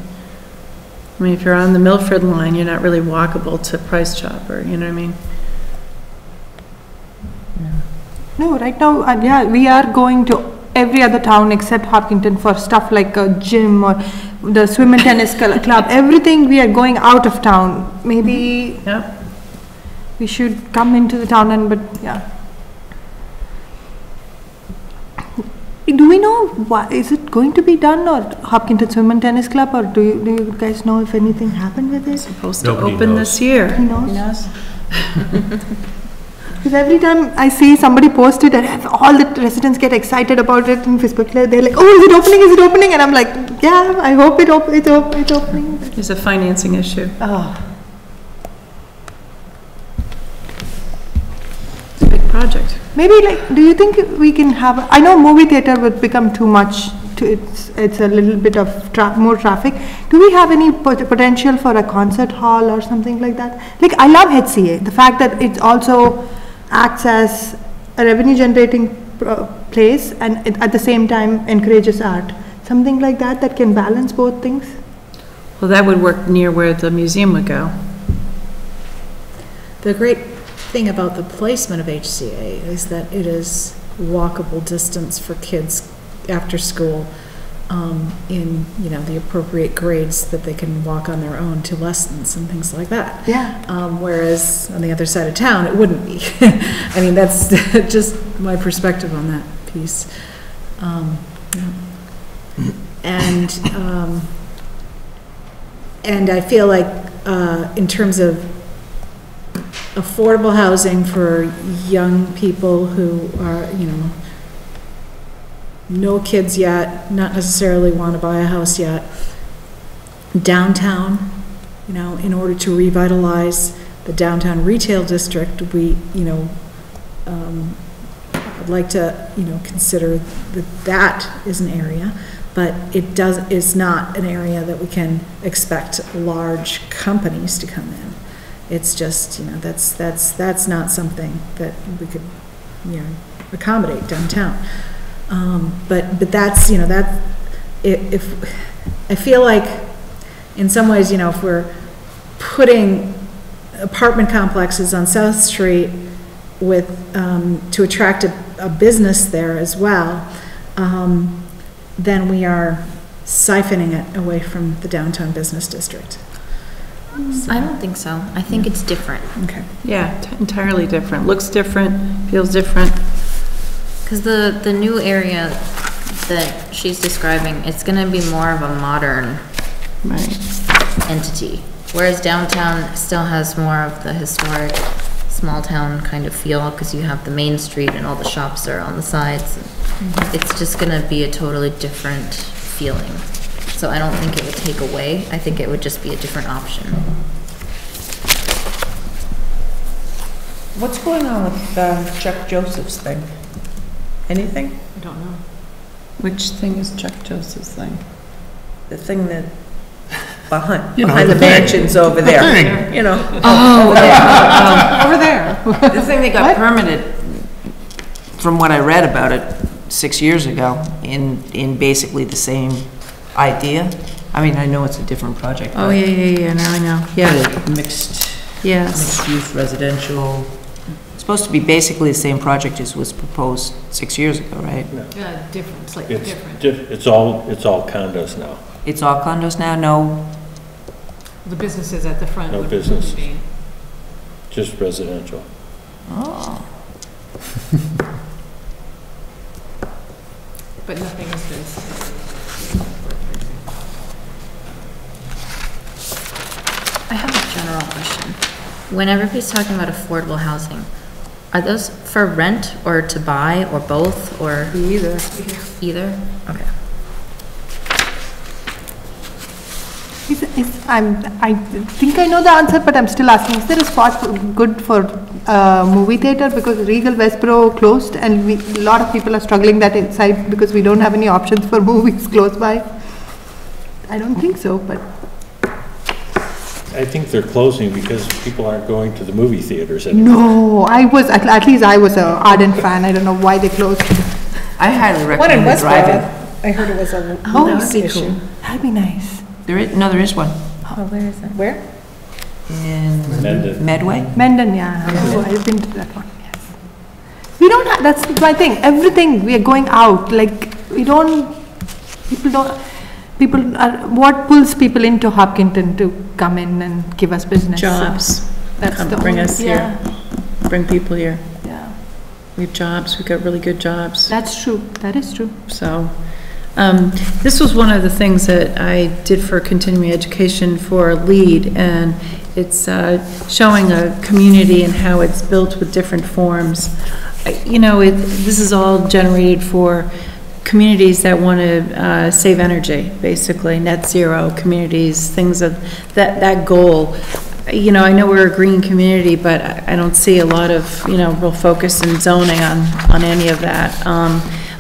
S6: I mean, if you're on the Milford line, you're not really walkable to Price Chopper, you know what I mean?
S7: No, right now, yeah, we are going to every other town except Hopkinton for stuff like a gym or the swim and tennis club, everything we are going out of town. Maybe
S6: Yep.
S7: we should come into the town but yeah. Do we know what, is it going to be done or Hopkinton Swim and Tennis Club, or do you guys know if anything happened with it?
S6: Supposed to
S4: Nobody
S6: open
S4: knows.
S6: this year.
S7: Who knows? Because every time I see somebody post it and all the residents get excited about it in Facebook, they're like, oh, is it opening, is it opening? And I'm like, yeah, I hope it's opening.
S6: There's a financing issue.
S7: Oh.
S6: It's a big project.
S7: Maybe like, do you think we can have, I know movie theater would become too much, it's a little bit of more traffic. Do we have any potential for a concert hall or something like that? Like, I love HCA, the fact that it also acts as a revenue generating place and it, at the same time encourages art. Something like that can balance both things?
S6: Well, that would work near where the museum would go.
S1: The great thing about the placement of HCA is that it is walkable distance for kids after school in, you know, the appropriate grades that they can walk on their own to lessons and things like that.
S7: Yeah.
S1: Whereas on the other side of town, it wouldn't be. I mean, that's just my perspective on that piece. Yeah. And I feel like in terms of affordable housing for young people who are, you know, no kids yet, not necessarily want to buy a house yet. Downtown, you know, in order to revitalize the downtown retail district, we, you know, I'd like to, you know, consider that that is an area, but is not an area that we can expect large companies to come in. It's just, you know, that's not something that we could, you know, accommodate downtown. But that's, you know, that if I feel like in some ways, you know, if we're putting apartment complexes on South Street with to attract a business there as well, then we are siphoning it away from the downtown business district.
S8: I don't think so. I think it's different.
S1: Okay.
S6: Yeah, entirely different. Looks different, feels different.
S8: Because the new area that she's describing, it's gonna be more of a modern entity. Whereas downtown still has more of the historic small town kind of feel because you have the main street and all the shops are on the sides. It's just gonna be a totally different feeling. So I don't think it would take away. I think it would just be a different option.
S9: What's going on with Chuck Joseph's thing? Anything?
S1: I don't know.
S6: Which thing is Chuck Joseph's thing?
S9: The thing that behind
S5: You know,
S9: the
S5: the thing.
S9: mansions over there,
S5: thing.
S9: you know.
S1: Over there.
S3: The thing that got permitted, from what I read about it 6 years ago, in basically the same idea. I mean, I know it's a different project.
S6: Oh, yeah, now I know. Yeah,
S3: Mixed
S6: yes.
S3: use residential. It's supposed to be basically the same project as was proposed 6 years ago, right?
S1: Different, slightly different.
S4: It's all condos now.
S3: It's all condos now? No,
S2: The businesses at the front.
S4: No
S2: would
S4: business.
S2: be-
S4: Just residential.
S3: oh,
S2: But nothing has been.
S8: I have a general question. When everybody's talking about affordable housing, are those for rent or to buy or both or?
S1: Either.
S8: Either? Okay.
S7: I think I know the answer, but I'm still asking, is there a spot good for movie theater? Because Regal Westboro closed and a lot of people are struggling that inside because we don't have any options for movies close by. I don't think so, but
S4: I think they're closing because people aren't going to the movie theaters anymore.
S7: no, at least I was an ardent fan. I don't know why they closed.
S3: I highly
S1: One in
S3: recommend the drive-in.
S1: Westboro. I heard it was a
S7: Oh,
S1: nice
S7: that'd be
S1: issue.
S7: cool. That'd be nice.
S3: There is one.
S6: Oh, where is it?
S9: Where?
S3: In
S4: Mendon.
S3: Medway?
S7: Mendon, yeah, I've been to that one, yes. We don't have, that's my thing, everything, we are going out, like, people are, what pulls people into Hopkinton to come in and give us business? So
S6: Jobs.
S7: That's
S6: Come
S7: the
S6: bring
S7: only-
S6: us here. Bring people here.
S7: Yeah,
S6: We have jobs, we've got really good jobs.
S7: that's true, that is true.
S6: So, this was one of the things that I did for continuing education for LEAD, and it's showing a community and how it's built with different forms. You know, this is all generated for communities that want to save energy, basically, net zero communities, things of that goal. You know, I know we're a green community, but I don't see a lot of, you know, real focus in zoning on any of that.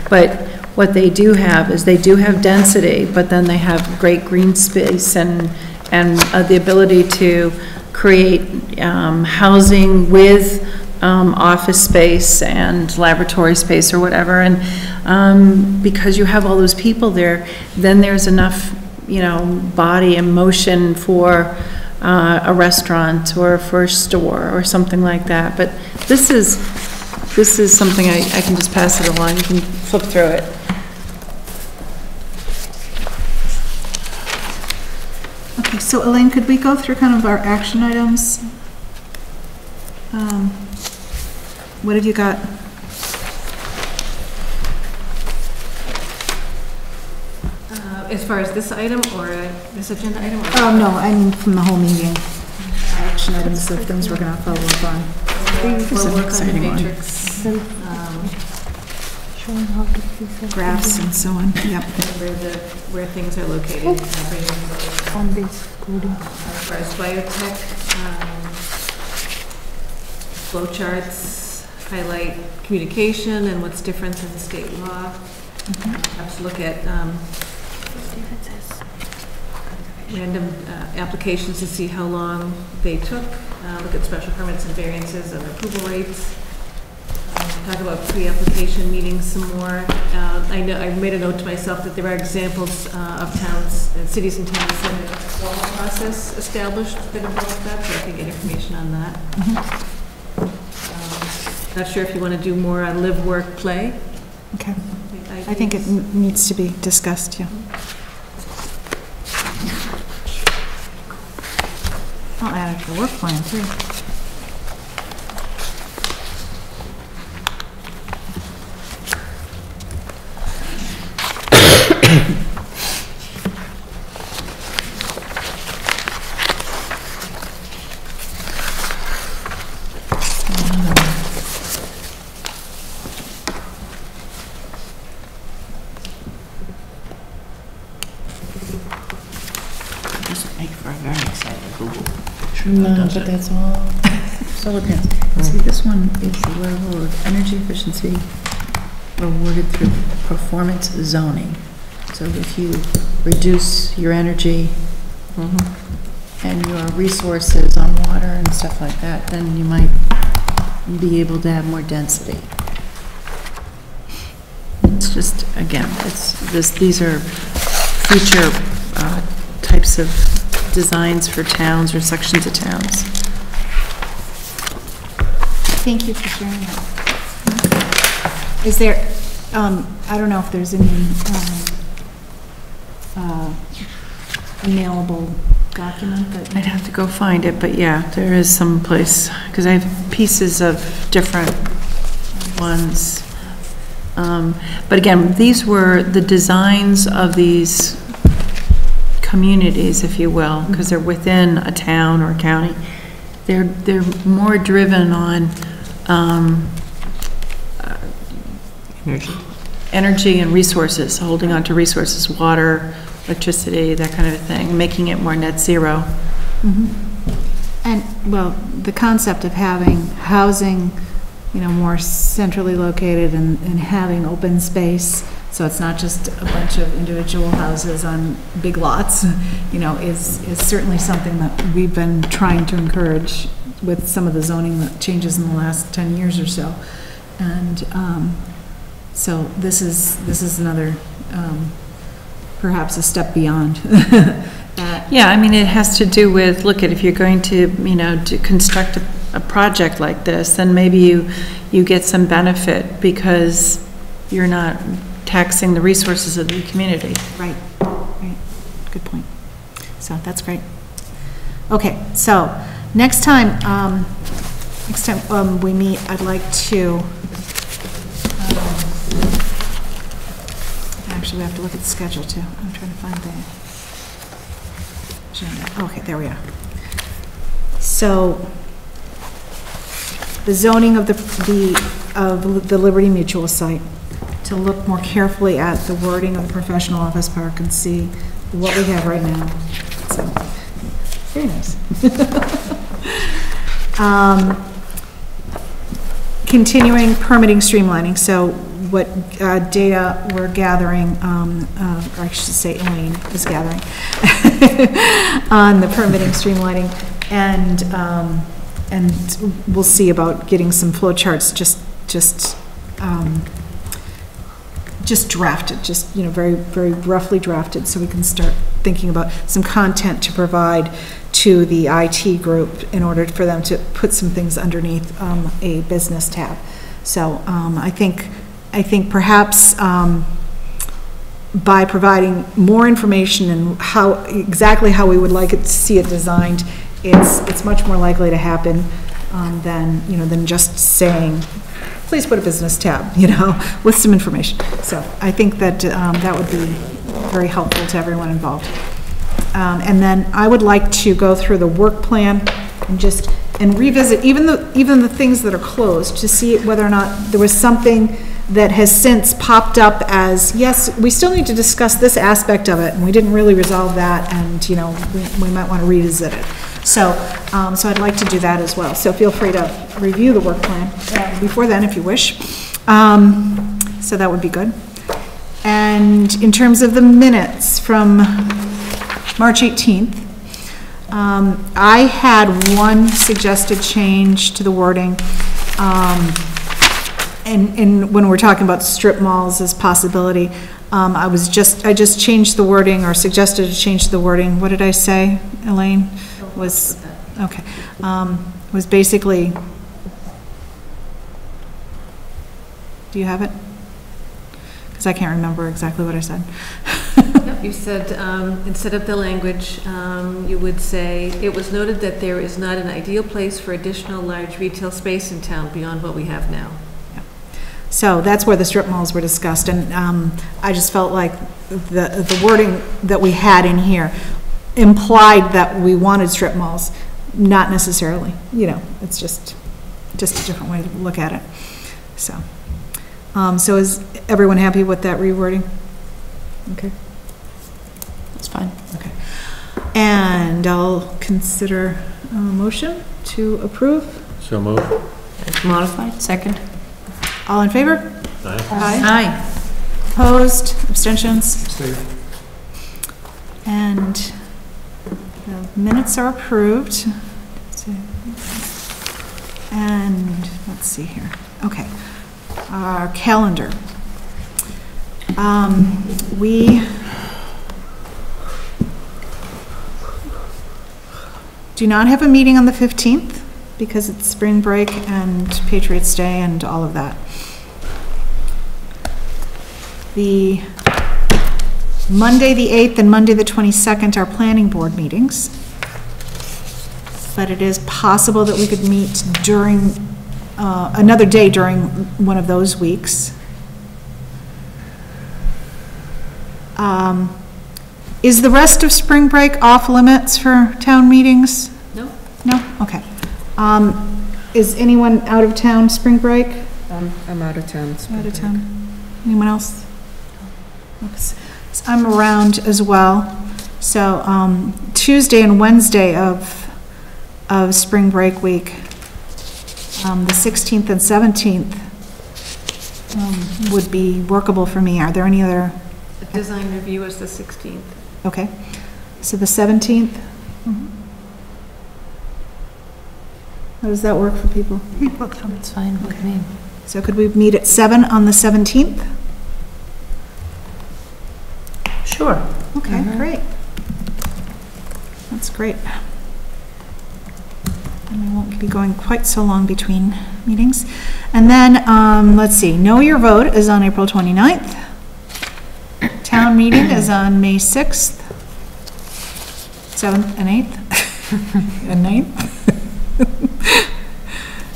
S6: But what they do have is they do have density, but then they have great green space and the ability to create housing with office space and laboratory space or whatever. And because you have all those people there, then there's enough, you know, body and motion for a restaurant or for a store or something like that. But this is something I can just pass it along. You can flip through it.
S1: Okay, so Elaine, could we go through kind of our action items? What have you got?
S2: As far as this item or this agenda item? or-
S1: Oh, no, I mean from the whole meeting. Action items, the things we're gonna follow up on.
S2: We'll
S6: an
S2: work on the
S6: exciting one.
S2: matrix,
S7: Showing how to see
S1: Graphs and so on, yep.
S2: where things are located.
S7: form-based coding.
S2: As far as biotech, flow charts, highlight communication and what's different than the state law. Perhaps look at random applications to see how long they took. Look at special permits and variances and approval rates. Talk about pre-application meetings some more. I know, I made a note to myself that there are examples of towns, and cities and towns that have a formal process established that involves that, so I can get information on that. Not sure if you want to do more on live, work, play.
S1: Okay. I think it needs to be discussed, yeah. I'll add it to the work plan, too.
S3: Doesn't make for a very exciting Google.
S6: No, but that's all solar panels. See, this one is the railroad energy efficiency rewarded through performance zoning. So if you reduce your energy and your resources on water and stuff like that, then you might be able to have more density. It's just, again, these are future types of designs for towns or sections of towns.
S1: Thank you for sharing that. Is there, I don't know if there's any emailable document that...
S6: I'd have to go find it, but yeah, there is some place, because I have pieces of different ones. But again, these were the designs of these communities, if you will, because they're within a town or a county. They're more driven on energy and resources, holding on to resources, water, electricity, that kind of thing, making it more net zero.
S1: And, well, the concept of having housing, you know, more centrally located and having open space, so it's not just a bunch of individual houses on big lots, you know, is certainly something that we've been trying to encourage with some of the zoning changes in the last 10 years or so. And so this is another perhaps a step beyond.
S6: Yeah, I mean, it has to do with, look at, if you're going to, to construct a project like this, then maybe you get some benefit because you're not taxing the resources of the community.
S1: Right, right, good point. So that's great. Okay, so next time we meet, I'd like to, actually we have to look at the schedule too. I'm trying to find the agenda. Okay, there we are. So the zoning of the Liberty Mutual site, to look more carefully at the wording of the professional office park and see what we have right now. So, very nice. Continuing permitting streamlining. So what data we're gathering, or I should say Elaine is gathering, on the permitting streamlining, and we'll see about getting some flow charts just drafted, very, very roughly drafted, so we can start thinking about some content to provide to the IT group in order for them to put some things underneath a business tab. So I think perhaps by providing more information and exactly how we would like it to see it designed, it's much more likely to happen than just saying, please put a business tab, with some information. So I think that that would be very helpful to everyone involved. And then I would like to go through the work plan and revisit even the things that are closed to see whether or not there was something that has since popped up as, yes, we still need to discuss this aspect of it, and we didn't really resolve that, and we might want to revisit it. So I'd like to do that as well. So feel free to review the work plan before then if you wish. So that would be good. And in terms of the minutes from March 18th, I had one suggested change to the wording. And when we're talking about strip malls as possibility, I just changed the wording, or suggested to change the wording. What did I say, Elaine? Was basically, do you have it? Because I can't remember exactly what I said.
S2: Yep, you said, instead of the language, you would say, it was noted that there is not an ideal place for additional large retail space in town beyond what we have now.
S1: Yep. So that's where the strip malls were discussed, and I just felt like the wording that we had in here implied that we wanted strip malls, not necessarily, it's just a different way to look at it. So is everyone happy with that rewording? Okay. That's fine. Okay. And I'll consider a motion to approve.
S4: So moved.
S3: As modified, second.
S1: All in favor?
S4: Aye.
S3: Aye.
S1: Opposed? Abstentions?
S5: Stay.
S1: And the minutes are approved. And let's see here. Okay. Our calendar. We do not have a meeting on the 15th because it's spring break and Patriots Day and all of that. The Monday the 8th and Monday the 22nd are planning board meetings, but it is possible that we could meet during another day during one of those weeks. Is the rest of spring break off limits for town meetings?
S2: No.
S1: No? Okay. Is anyone out of town spring break?
S9: I'm out of town.
S1: Out of town. Anyone else? Oops. So I'm around as well. So Tuesday and Wednesday of spring break week, the 16th and 17th would be workable for me. Are there any other?
S2: The design review is the 16th.
S1: Okay. So the 17th? How does that work for people?
S3: It's fine with me.
S1: So could we meet at 7 on the 17th?
S3: Sure.
S1: Okay, great. That's great. And we won't be going quite so long between meetings. And then, let's see, Know Your Vote is on April 29th. Town meeting is on May 6th, 7th and 8th, and 9th.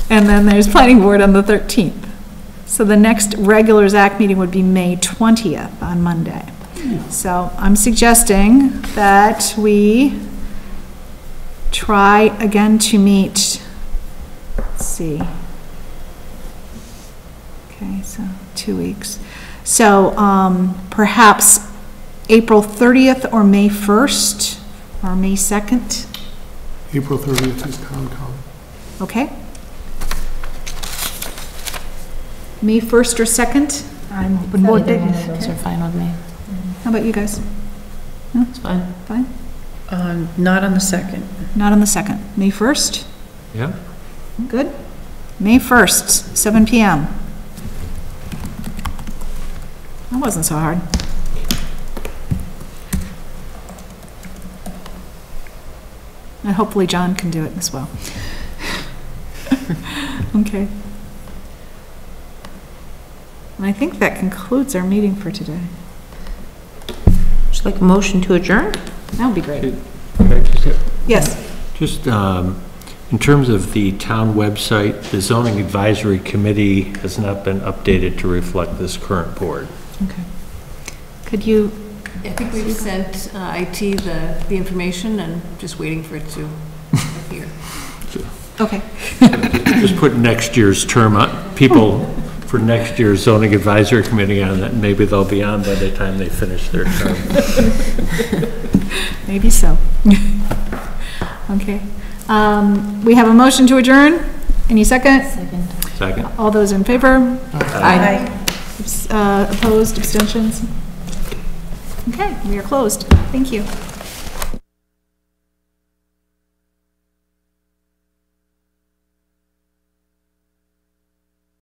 S1: And then there's planning board on the 13th. So the next regular ZAC meeting would be May 20th on Monday. So I'm suggesting that we try again to meet, let's see. Okay, so 2 weeks. So perhaps April 30th or May 1st or May 2nd.
S5: April 30th is CONCOM.
S1: Okay. May 1st or 2nd? I'm open both days.
S8: Those are fine with me.
S1: How about you guys?
S3: It's fine.
S1: Fine?
S9: Not on the 2nd.
S1: Not on the 2nd. May 1st?
S4: Yeah.
S1: Good. May 1st, 7 PM. That wasn't so hard. And hopefully John can do it as well. Okay. And I think that concludes our meeting for today.
S3: Just like a motion to adjourn?
S1: That would be great. Yes.
S4: Just in terms of the town website, the zoning advisory committee has not been updated to reflect this current board.
S1: Okay. Could you,
S2: I think we've sent IT the information and just waiting for it to appear.
S1: okay.
S4: Just put next year's term on, people for next year's zoning advisory committee on that, maybe they'll be on by the time they finish their term.
S1: Maybe so. Okay. We have a motion to adjourn. Any second?
S4: Second.
S1: All those in favor?
S9: Aye.
S1: Opposed, abstentions? Okay, we are closed. Thank you.